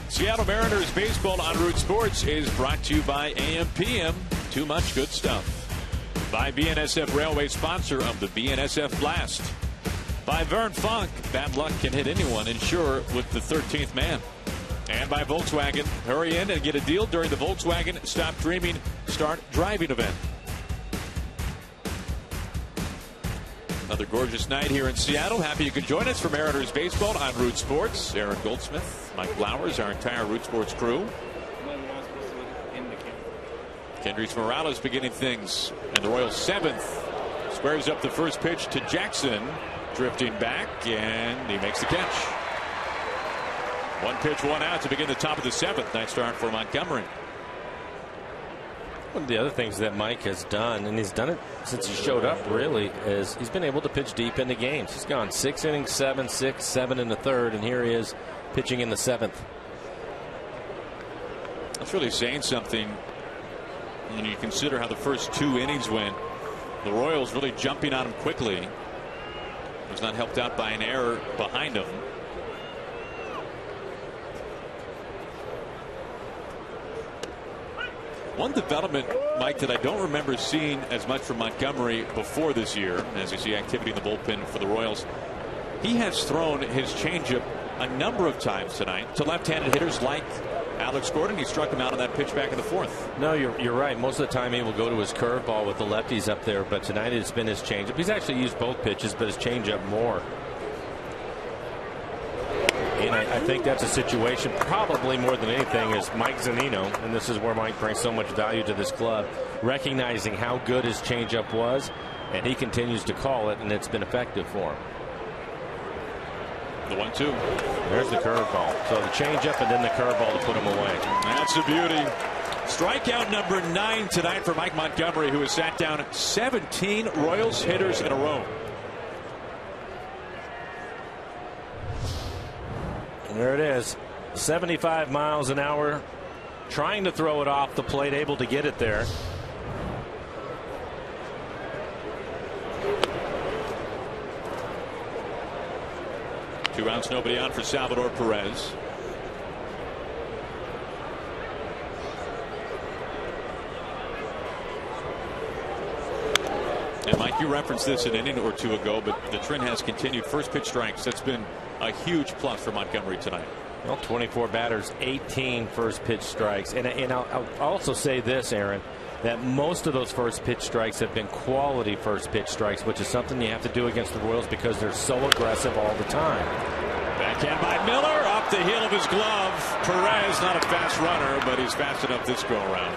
Seattle Mariners baseball on Root Sports is brought to you by AM/PM. Too much good stuff. By BNSF Railway, sponsor of the BNSF Blast. By Vern Funk. Bad luck can hit anyone. Insure with the 13th man. And by Volkswagen. Hurry in and get a deal during the Volkswagen Stop Dreaming, Start Driving event. Another gorgeous night here in Seattle. Happy you could join us for Mariners baseball on Root Sports. Aaron Goldsmith, Mike Flowers, our entire Root Sports crew. Kendrys Morales beginning things, and the Royals 7th. Squares up the first pitch to Jackson, drifting back, and he makes the catch. 1 pitch, 1 out to begin the top of the 7th. Nice start for Montgomery. One of the other things that Mike has done, and he's done it since he showed up, really, is he's been able to pitch deep into games. He's gone 6 innings, 7, 6, 7 in the 3rd, and here he is pitching in the 7th. That's really saying something when you consider how the first 2 innings went. The Royals really jumping on him quickly. Was not helped out by an error behind him. One development, Mike, that I don't remember seeing as much from Montgomery before this year, as you see activity in the bullpen for the Royals. He has thrown his changeup a number of times tonight to left-handed hitters like Alex Gordon, he struck him out on that pitch back in the fourth. No, you're right. Most of the time he will go to his curveball with the lefties up there, but tonight it's been his changeup. He's actually used both pitches, but his changeup more. And I think that's a situation, probably more than anything, is Mike Zunino, and this is where Mike brings so much value to this club, recognizing how good his changeup was, and he continues to call it, and it's been effective for him. The 1-2. There's the curveball. So the changeup and then the curveball to put him away. That's a beauty. Strikeout number 9 tonight for Mike Montgomery, who has sat down 17 Royals hitters in a row. There it is. 75 miles an hour. Trying to throw it off the plate, able to get it there. Two outs, nobody on for Salvador Perez. And Mike, you referenced this an inning or two ago, but the trend has continued. First pitch strikes. That's been a huge plus for Montgomery tonight. Well, 24 batters, 18 first pitch strikes. And I'll also say this, Aaron, that most of those first pitch strikes have been quality first pitch strikes, which is something you have to do against the Royals because they're so aggressive all the time. Backhand by Miller, off the heel of his glove. Perez, not a fast runner, but he's fast enough this go around.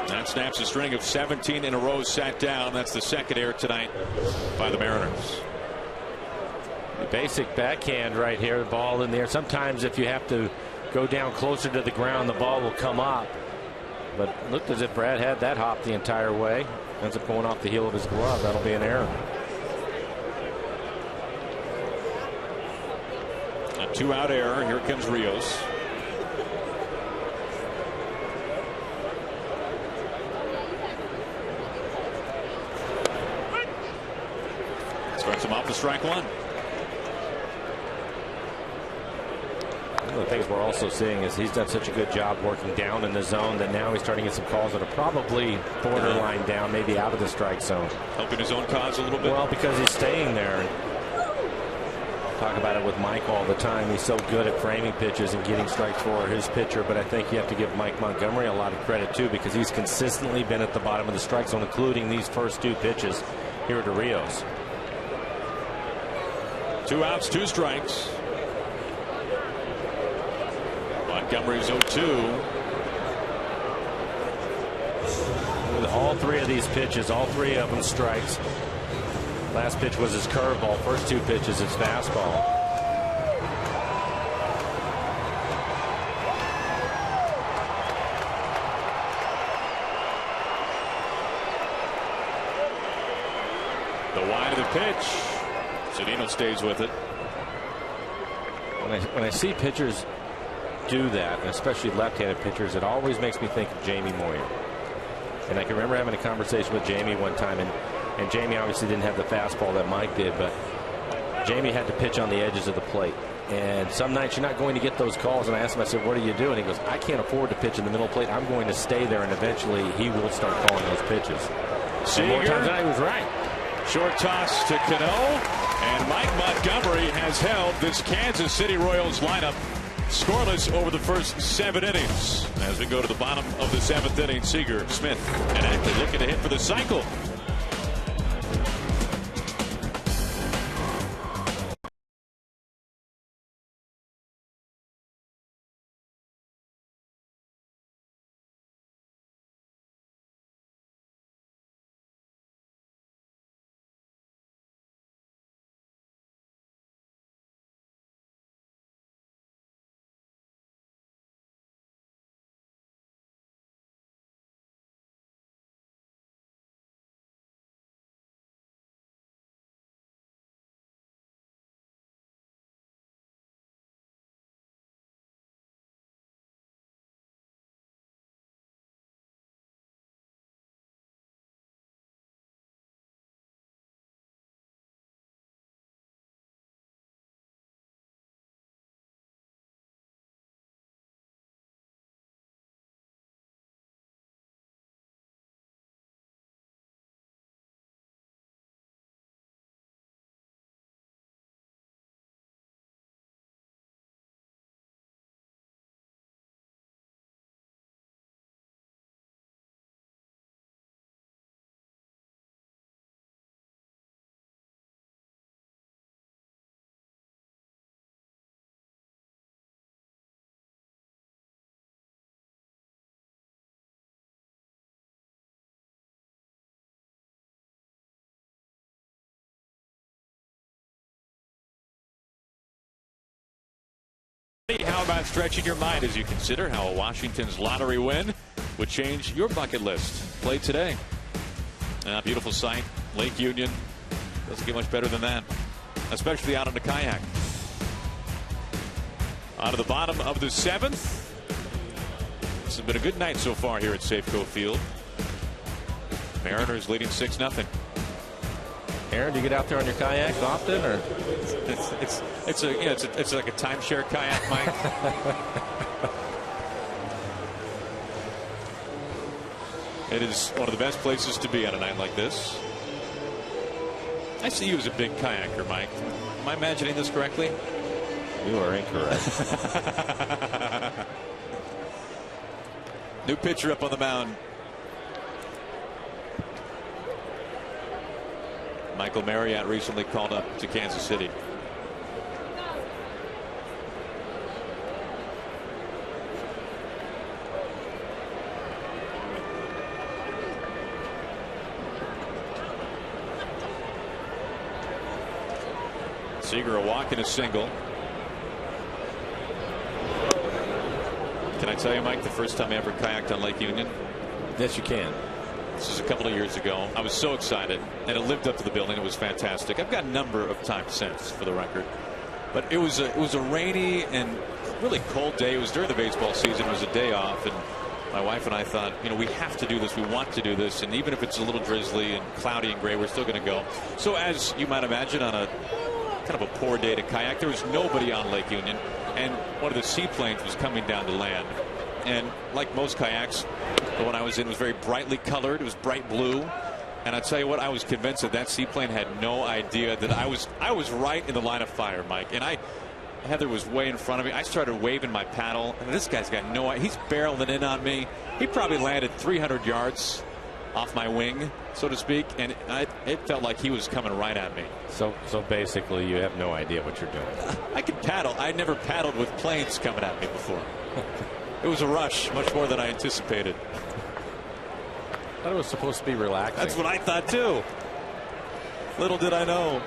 That snaps a string of 17 in a row sat down. That's the second error tonight by the Mariners. The basic backhand right here, the ball in there. Sometimes if you have to go down closer to the ground, the ball will come up. But it looked as if Brad had that hop the entire way. Ends up going off the heel of his glove. That'll be an error. A 2-out error. Here comes Rios. Starts him off the strike one. One of the things we're also seeing is he's done such a good job working down in the zone that now he's starting to get some calls that are probably borderline down, maybe out of the strike zone. Helping his own cause a little bit. Well, because he's staying there. Talk about it with Mike all the time. He's so good at framing pitches and getting strikes for his pitcher, but I think you have to give Mike Montgomery a lot of credit too, because he's consistently been at the bottom of the strike zone, including these first 2 pitches here to Rios. 2 outs, 2 strikes. Montgomery's 0-2. With all 3 of these pitches, all 3 of them strikes. Last pitch was his curveball. First 2 pitches, his fastball. The wide of the pitch. Zunino stays with it. When I see pitchers do that, and especially left-handed pitchers, it always makes me think of Jamie Moyer. And I can remember having a conversation with Jamie one time, and Jamie obviously didn't have the fastball that Mike did, but Jamie had to pitch on the edges of the plate. And some nights you're not going to get those calls. And I asked him, I said, what do you do? And he goes, I can't afford to pitch in the middle plate. I'm going to stay there, and eventually he will start calling those pitches. Seager, more times than I was right. Short toss to Cano, and Mike Montgomery has held this Kansas City Royals lineup scoreless over the first 7 innings. As we go to the bottom of the 7th inning, Seager, Smith, and Ackley looking to hit for the cycle. How about stretching your mind as you consider how a Washington's lottery win would change your bucket list? Play today. Beautiful sight, Lake Union. Doesn't get much better than that, especially out on the kayak. On to the bottom of the 7th. This has been a good night so far here at Safeco Field. Mariners leading 6-0. Aaron, do you get out there on your kayaks often, or it's like a timeshare kayak, Mike? It is one of the best places to be on a night like this. I see you as a big kayaker, Mike. Am I imagining this correctly? You are incorrect. New pitcher up on the mound. Michael Marriott recently called up to Kansas City. Seager a walk and a single. Can I tell you, Mike, the first time I ever kayaked on Lake Union? Yes, you can. This is a couple of years ago. I was so excited, and it lived up to the billing. It was fantastic. I've got a number of times since, for the record. But it was a rainy and really cold day. It was during the baseball season. It was a day off, and my wife and I thought, we have to do this. We want to do this, and even if it's a little drizzly and cloudy and gray, we're still going to go. So as you might imagine, on a kind of a poor day to kayak, there was nobody on Lake Union, and one of the seaplanes was coming down to land. And like most kayaks, the one I was in was very brightly colored. It was bright blue. And I tell you what, I was convinced that seaplane had no idea that I was right in the line of fire, Mike. And Heather was way in front of me. I started waving my paddle, and this guy's got no idea. He's barreling in on me. He probably landed 300 yards off my wing, so to speak, and it felt like he was coming right at me. So basically, you have no idea what you're doing. I could paddle. I never paddled with planes coming at me before. It was a rush, much more than I anticipated. I thought it was supposed to be relaxing. That's what I thought too. Little did I know.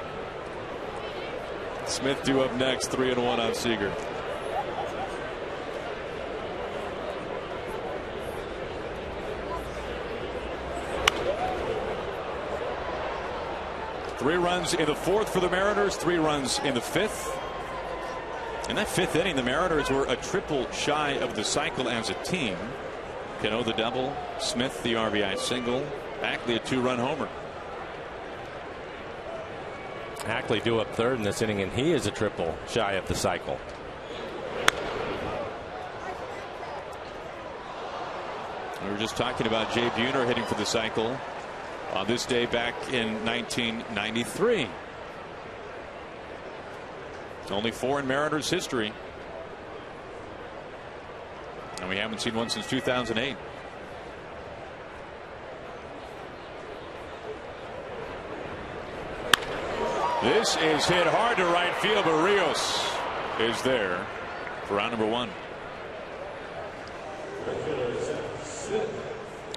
Smith due up next, 3-1 on Seager. Three runs in the 4th for the Mariners, 3 runs in the 5th. In that 5th inning, the Mariners were a triple shy of the cycle as a team. Cano the double, Smith the RBI single, Ackley a 2-run homer. Ackley due up 3rd in this inning, and he is a triple shy of the cycle. We were just talking about Jay Buhner hitting for the cycle on this day back in 1993. Only 4 in Mariners history. And we haven't seen one since 2008. This is hit hard to right field, but Rios is there for out number 1.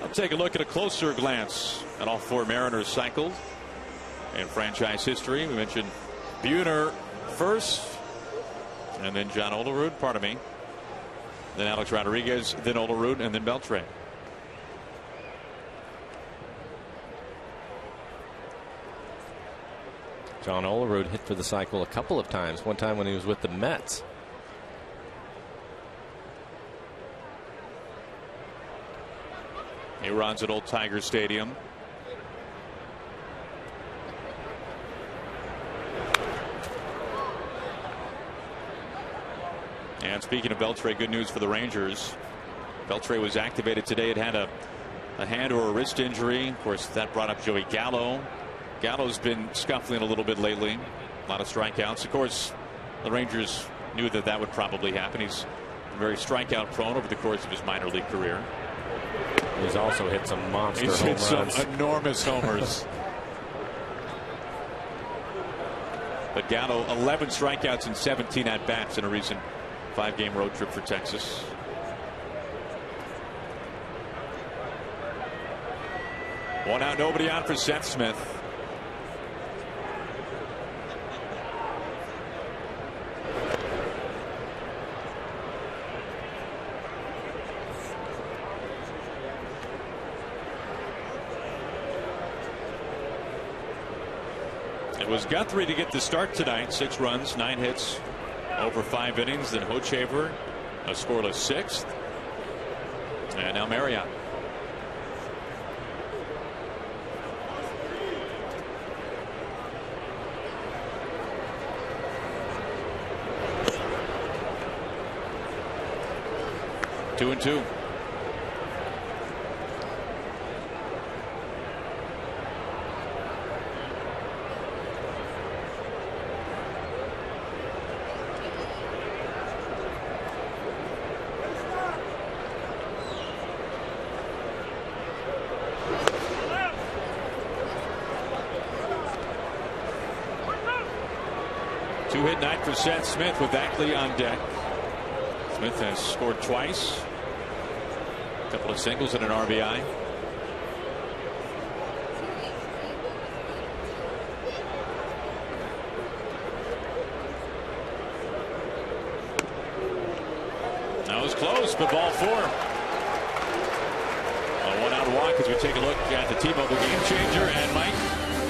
I'll take a look at a closer glance at all 4 Mariners cycles in franchise history. We mentioned Buhner first, and then John Olerud, pardon me, then Alex Rodriguez, then Olerud, and then Beltre. John Olerud hit for the cycle a couple of times. One time when he was with the Mets. He runs at Old Tiger Stadium. And speaking of Beltre, good news for the Rangers. Beltre was activated today. It had a hand or a wrist injury. Of course, that brought up Joey Gallo. Gallo's been scuffling a little bit lately. A lot of strikeouts. Of course, the Rangers knew that would probably happen. He's very strikeout prone over the course of his minor league career. He's also hit some monster home runs. He's hit some enormous homers. But Gallo, 11 strikeouts and 17 at bats in a recent 5-game road trip for Texas. One out, nobody on for Seth Smith. was Guthrie to get the start tonight. 6 runs, 9 hits over 5 innings. Then Hochevar, a scoreless 6th. And now Marriott. Two and two. Two-hit night for Seth Smith with Ackley on deck. Smith has scored twice. A couple of singles and an RBI. That was close, but ball 4. A 1-out walk as we take a look at the T-Mobile Game Changer. And Mike,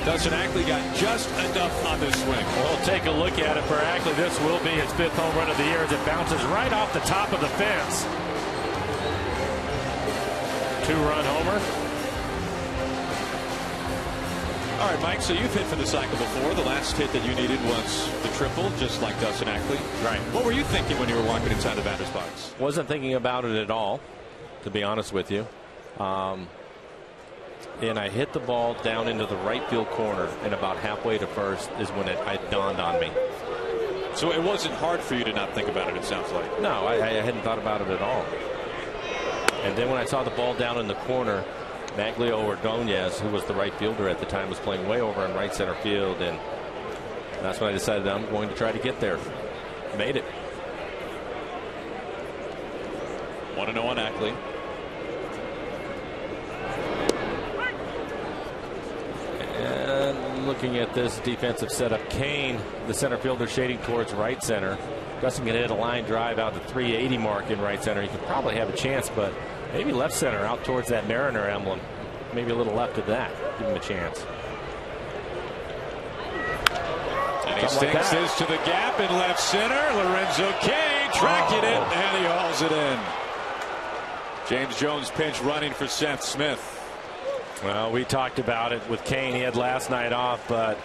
Dustin Ackley got just enough on this swing. We'll take a look at it for Ackley. This will be his 5th home run of the year as it bounces right off the top of the fence. 2-run homer. All right, Mike, so you've hit for the cycle before. The last hit that you needed was the triple, just like Dustin Ackley. Right. What were you thinking when you were walking inside the batter's box? Wasn't thinking about it at all, to be honest with you. And I hit the ball down into the right field corner, and about halfway to first is when it dawned on me. So it wasn't hard for you to not think about it, it sounds like. No, I hadn't thought about it at all. And then when I saw the ball down in the corner, Maglio Ordonez, who was the right fielder at the time, was playing way over in right center field, and that's when I decided I'm going to try to get there. Made it. 1-0 on Ackley. And looking at this defensive setup, Kane, the center fielder, shading towards right center. Dustin can hit a line drive out the 380 mark in right center. He could probably have a chance, but maybe left center out towards that Mariner emblem. Maybe a little left of that. Give him a chance. And he stinks this to the gap in left center. Lorenzo Kane tracking it, and he hauls it in. James Jones pinch running for Seth Smith. Well, we talked about it with Kane. He had last night off, but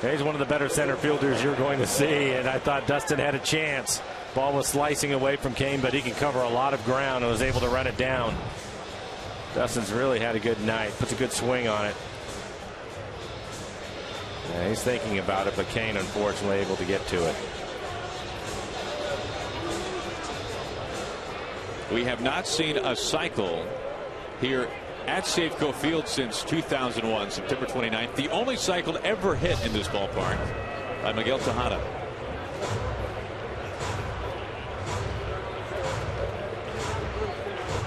he's one of the better center fielders you're going to see, and I thought Dustin had a chance. Ball was slicing away from Kane, but he can cover a lot of ground and was able to run it down. Dustin's really had a good night. Puts a good swing on it. Yeah, he's thinking about it, but Kane unfortunately able to get to it. We have not seen a cycle here at Safeco Field since 2001, September 29th. The only cycle ever hit in this ballpark by Miguel Tejada.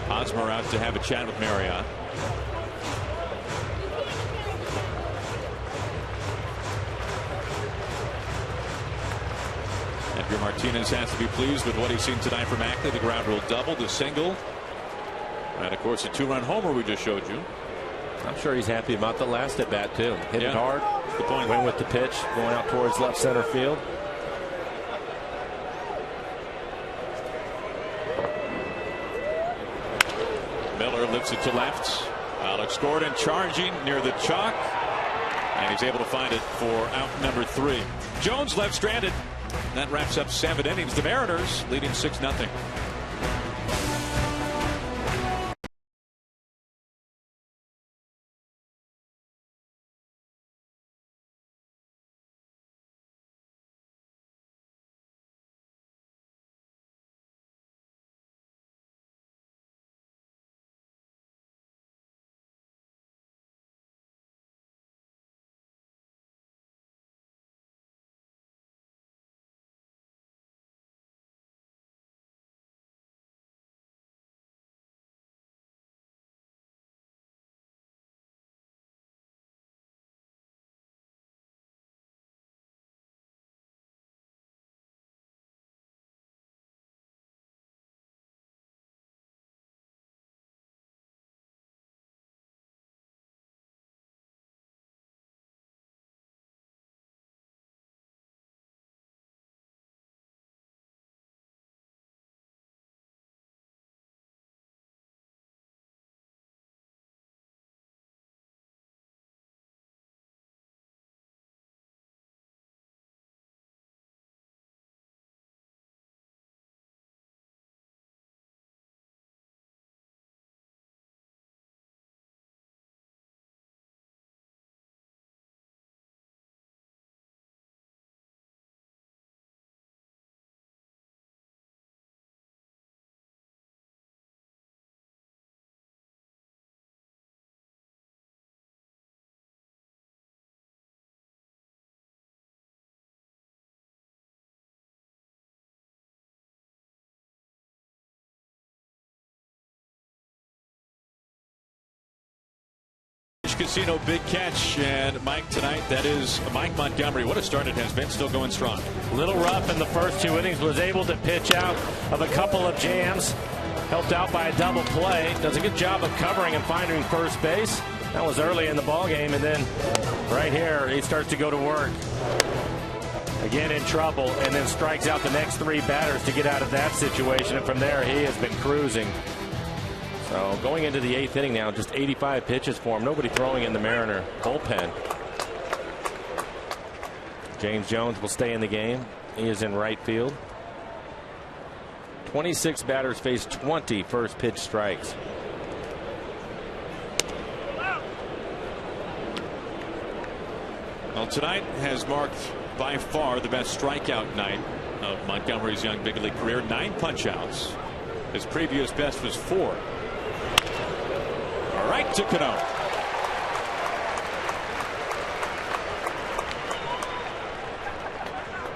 Hosmer out to have a chat with Marriott. Edgar Martinez has to be pleased with what he's seen tonight from Ackley. The ground rule double, the single, and of course the 2-run homer we just showed you. I'm sure he's happy about the last at bat too. Hit it hard. Good point. Went with the pitch, going out towards left center field. Miller lifts it to left. Alex Gordon charging near the chalk, and he's able to find it for out number 3. Jones left stranded. That wraps up 7 innings. The Mariners leading 6-0. Casino big catch. And Mike tonight, that is Mike Montgomery. What a start it has been. Still going strong. A little rough in the first 2 innings. Was able to pitch out of a couple of jams. Helped out by a double play. Does a good job of covering and finding first base. That was early in the ball game, and then right here he starts to go to work. Again in trouble, and then strikes out the next 3 batters to get out of that situation. And from there he has been cruising. So going into the 8th inning now, just 85 pitches for him. Nobody throwing in the Mariner bullpen. James Jones will stay in the game. He is in right field. 26 batters face 20 first pitch strikes. Well, tonight has marked by far the best strikeout night of Montgomery's young big league career. 9 punch-outs. His previous best was 4. Right to Cano.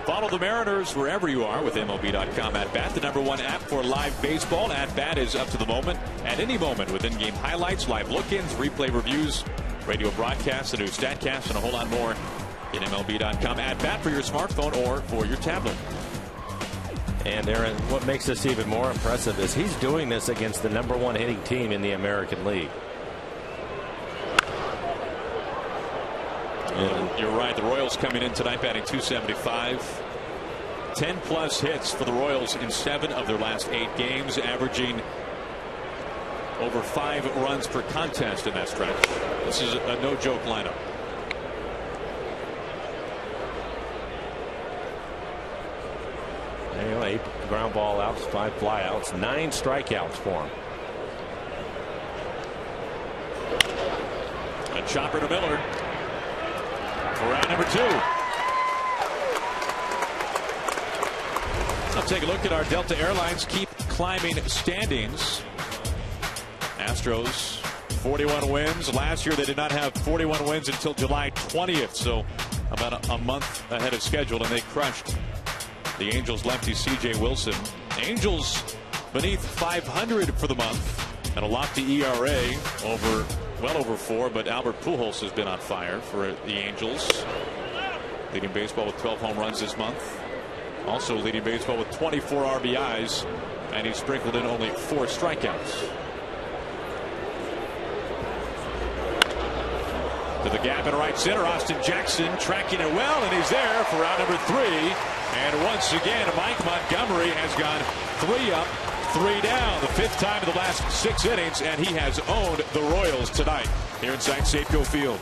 Follow the Mariners wherever you are with MLB.com At Bat, the #1 app for live baseball. At Bat is up to the moment, at any moment, with in-game highlights, live look-ins, replay reviews, radio broadcasts, the new StatCast, and a whole lot more in MLB.com At Bat for your smartphone or for your tablet. And Aaron, what makes this even more impressive is he's doing this against the #1 hitting team in the American League. And you're right. The Royals coming in tonight batting .275. 10+ hits for the Royals in 7 of their last 8 games, averaging over 5 runs per contest in that stretch. This is a no-joke lineup. Anyway, 8 ground ball outs, 5 flyouts, 9 strikeouts for him. A chopper to Miller. For round number 2. Let's take a look at our Delta Airlines keep climbing standings. Astros 41 wins. Last year they did not have 41 wins until July 20th, so about a month ahead of schedule, and they crushed the Angels lefty C.J. Wilson. Angels beneath 500 for the month and a lofty ERA well over 4, but Albert Pujols has been on fire for the Angels, leading baseball with 12 home runs this month, also leading baseball with 24 RBIs, and he sprinkled in only 4 strikeouts. To the gap in right center, Austin Jackson tracking it well, and he's there for round number 3. And once again, Mike Montgomery has gone 3 up, 3 down, the 5th time in the last 6 innings, and he has owned the Royals tonight here inside Safeco Field.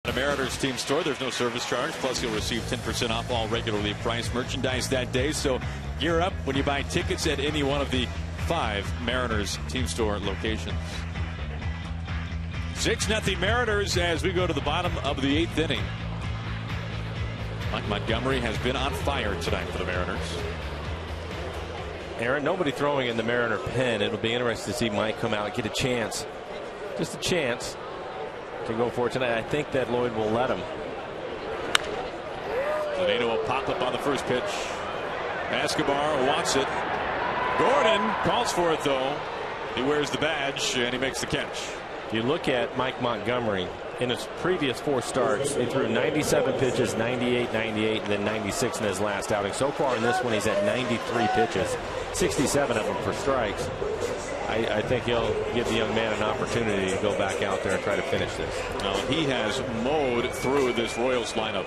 At a Mariners team store, there's no service charge. Plus, you'll receive 10% off all regularly priced merchandise that day. So gear up when you buy tickets at any one of the 5 Mariners team store locations. 6-0 Mariners as we go to the bottom of the 8th inning. Mike Montgomery has been on fire tonight for the Mariners. Aaron, nobody throwing in the Mariner pen. It'll be interesting to see Mike come out and get a chance, just a chance to go for it tonight. I think that Lloyd will let him. Zanino will pop up on the first pitch. Escobar wants it. Gordon calls for it, though. He wears the badge and he makes the catch. If you look at Mike Montgomery, in his previous 4 starts, he threw 97 pitches, 98, 98, and then 96 in his last outing. So far in this one, he's at 93 pitches, 67 of them for strikes. I think he'll give the young man an opportunity to go back out there and try to finish this. Well, he has mowed through this Royals lineup.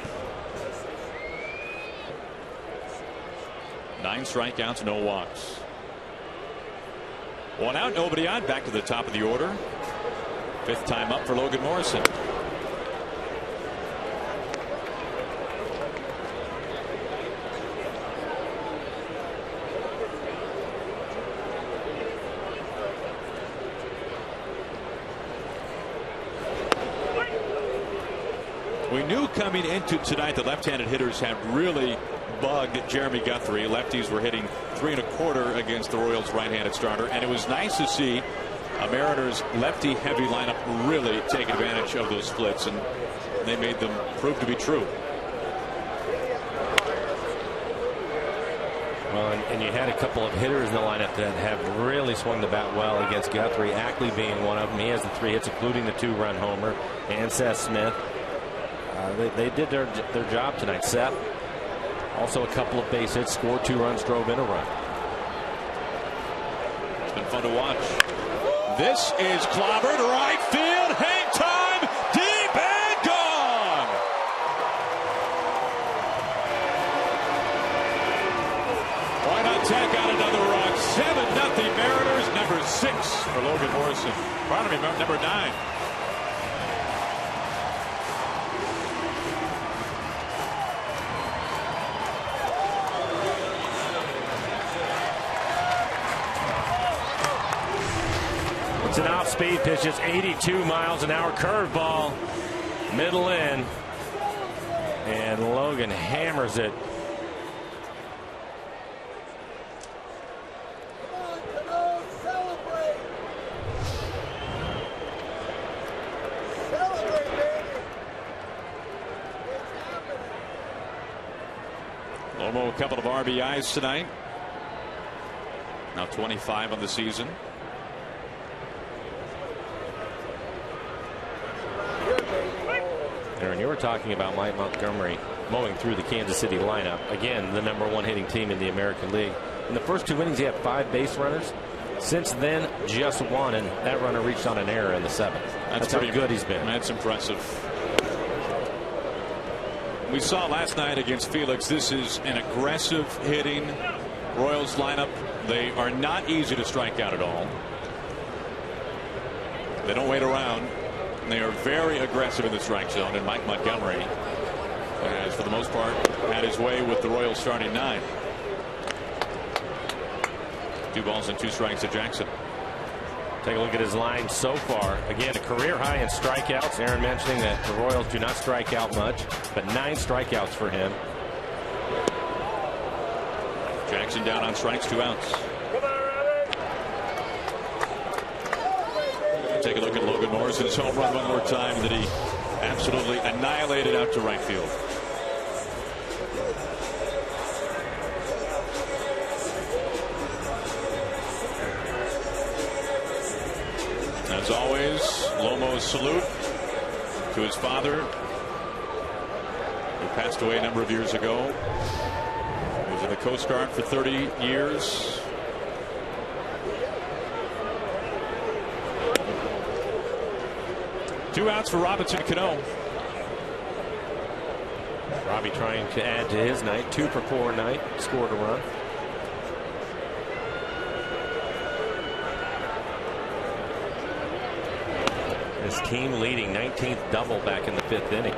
9 strikeouts, no walks. 1 out, nobody on. Back to the top of the order. 5th time up for Logan Morrison. We knew coming into tonight that left-handed hitters had really bugged Jeremy Guthrie. Lefties were hitting 3 1/4 against the Royals' right-handed starter, and it was nice to see a Mariners lefty-heavy lineup really take advantage of those splits, and they made them prove to be true. Well, and you had a couple of hitters in the lineup that have really swung the bat well against Guthrie. Ackley being one of them. He has the 3 hits, including the 2-run homer, and Seth Smith. They did their job tonight. Seth also a couple of base hits, scored 2 runs, drove in a run. It's been fun to watch. This is clobbered right field. Hang time, deep and gone. Why not tack out another run? 7-0 Mariners. Number 6 for Logan Morrison. Pardon me, number 9. It's an off-speed pitch. It's 82 miles an hour curveball, middle in, and Logan hammers it. Lomo, a couple of RBIs tonight. Now 25 on the season. Aaron, you were talking about Mike Montgomery mowing through the Kansas City lineup. Again, the #1 hitting team in the American League. In the first 2 innings, he had 5 base runners. Since then, just 1, and that runner reached on an error in the 7th. That's how good he's been. That's impressive. We saw last night against Felix. This is an aggressive hitting Royals lineup. They are not easy to strike out at all. They don't wait around. They are very aggressive in the strike zone, and Mike Montgomery has, for the most part, had his way with the Royals starting 9. 2 balls and 2 strikes to Jackson. Take a look at his line so far. Again, a career high in strikeouts. Aaron mentioning that the Royals do not strike out much, but 9 strikeouts for him. Jackson down on strikes, 2 outs. Take a look at Logan Morrison's home run one more time that he absolutely annihilated out to right field. As always, Lomo's salute to his father, who passed away a number of years ago. He was in the Coast Guard for 30 years. Two outs for Robinson Cano. Robbie trying to add to his night. 2 for 4 night. Scored a run. His team leading 19th double back in the 5th inning.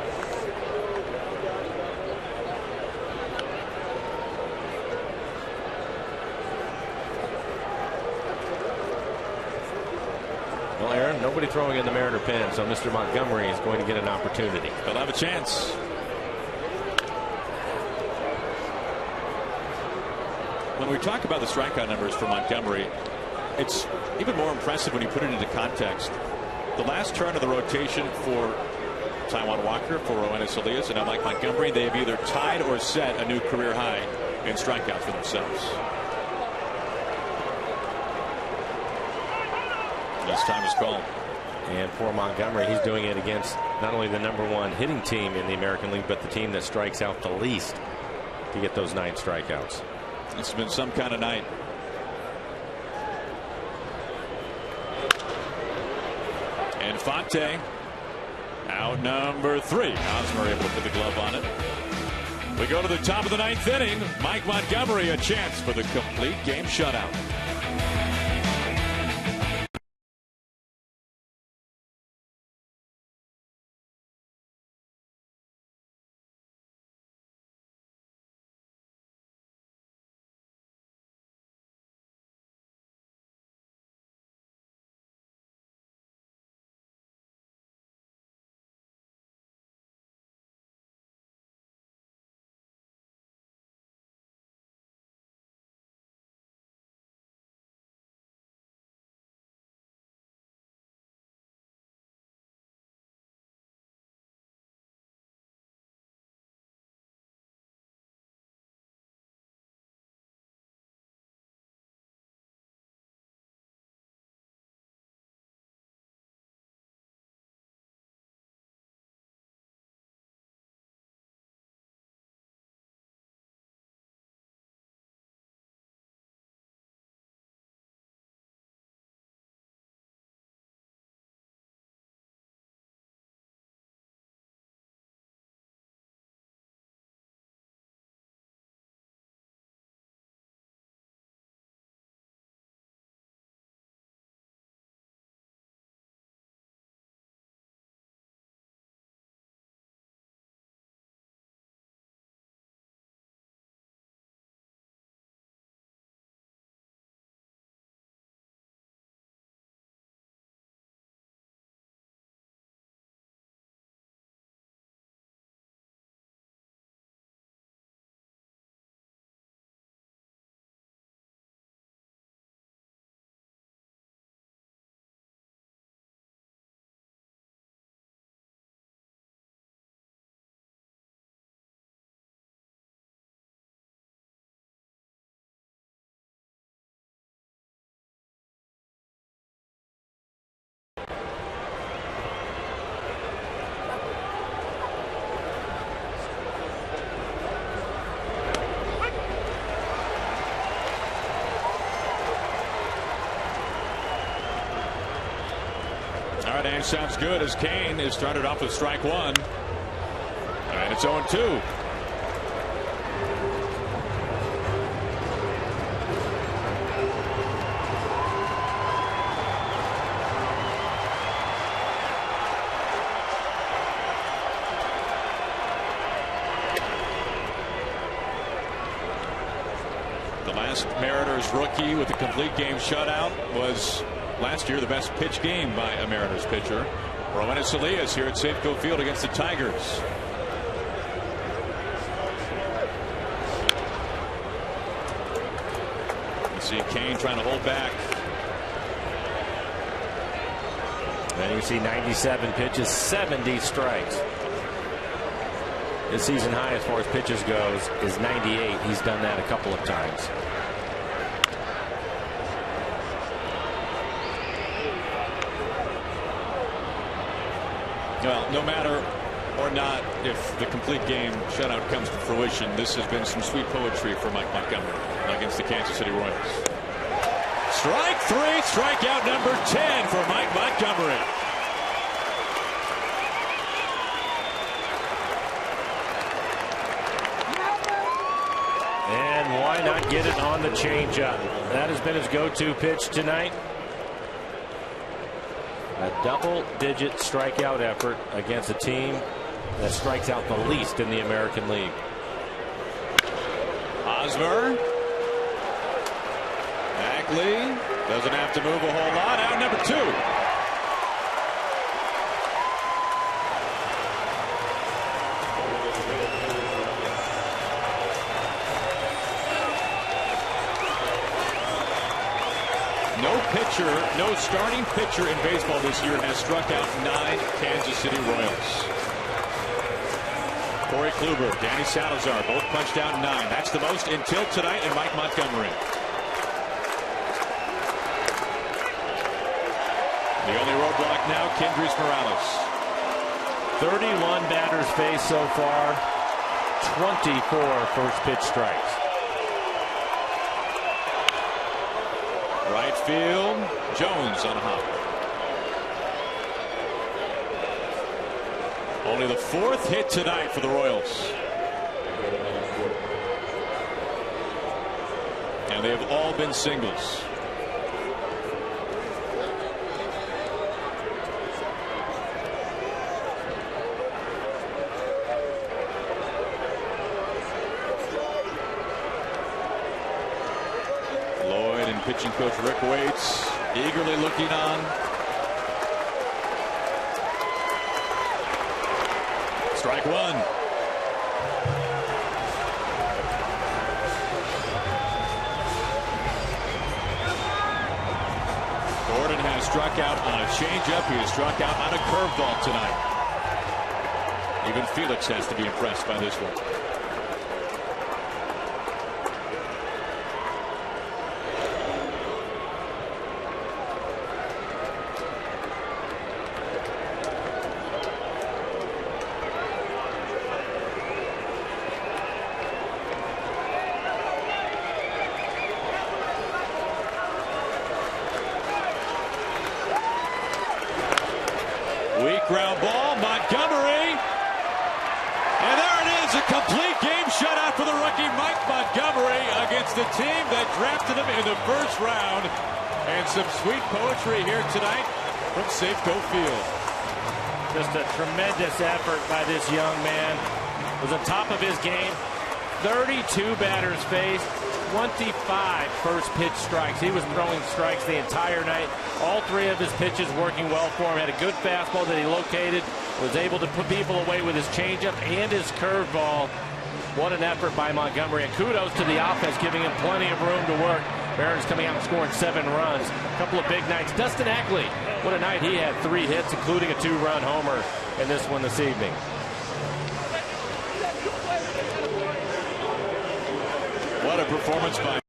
Well, Aaron, nobody throwing in the Mariner pen, so Mr. Montgomery is going to get an opportunity. They'll have a chance. When we talk about the strikeout numbers for Montgomery, it's even more impressive when you put it into context. The last turn of the rotation for Taijuan Walker, for Roenis Elias, and now Mike Montgomery, they have either tied or set a new career high in strikeouts for themselves. This time is called. And for Montgomery, he's doing it against not only the #1 hitting team in the American League, but the team that strikes out the least to get those 9 strikeouts. It's been some kind of night. And Fonte out number 3. Hosmer able to put the glove on it. We go to the top of the 9th inning. Mike Montgomery a chance for the complete game shutout. All right, and sounds good as Kane is started off with strike 1. And it's 0-2. The last Mariners rookie with a complete game shutout was last year the best pitch game by a Mariners pitcher. Roenis Elias here at Safeco Field against the Tigers. You see Kane trying to hold back. Then you see 97 pitches, 70 strikes. His season high as far as pitches goes is 98. He's done that a couple of times. Well, no matter or not if the complete game shutout comes to fruition, this has been some sweet poetry for Mike Montgomery against the Kansas City Royals. Strike 3, strikeout number 10 for Mike Montgomery. And why not get it on the changeup? That has been his go-to pitch tonight. A double-digit strikeout effort against a team that strikes out the least in the American League. Hosmer. Ackley doesn't have to move a whole lot. Out number 2. no starting pitcher in baseball this year has struck out 9 Kansas City Royals. Corey Kluber, Danny Salazar, both punched out 9. That's the most until tonight, and Mike Montgomery. The only roadblock now, Kendrys Morales. 31 batters faced so far, 24 first pitch strikes. Right field, Jones on a hop. Only the 4th hit tonight for the Royals. And they have all been singles. Pitching coach Rick Waits eagerly looking on. Strike 1. Gordon has struck out on a changeup. He has struck out on a curveball tonight. Even Felix has to be impressed by this one. Ground ball, Montgomery. And there it is, a complete game shutout for the rookie Mike Montgomery against the team that drafted him in the first round. And some sweet poetry here tonight from Safeco Field. Just a tremendous effort by this young man. Was on top of his game. 32 batters faced, 25 first pitch strikes. He was throwing strikes the entire night. All 3 of his pitches working well for him. Had a good fastball that he located. Was able to put people away with his changeup and his curveball. What an effort by Montgomery. And kudos to the offense, giving him plenty of room to work. Barron's coming out and scoring 7 runs. A couple of big nights. Dustin Ackley, what a night. He had 3 hits, including a 2-run homer in this one this evening. What a performance by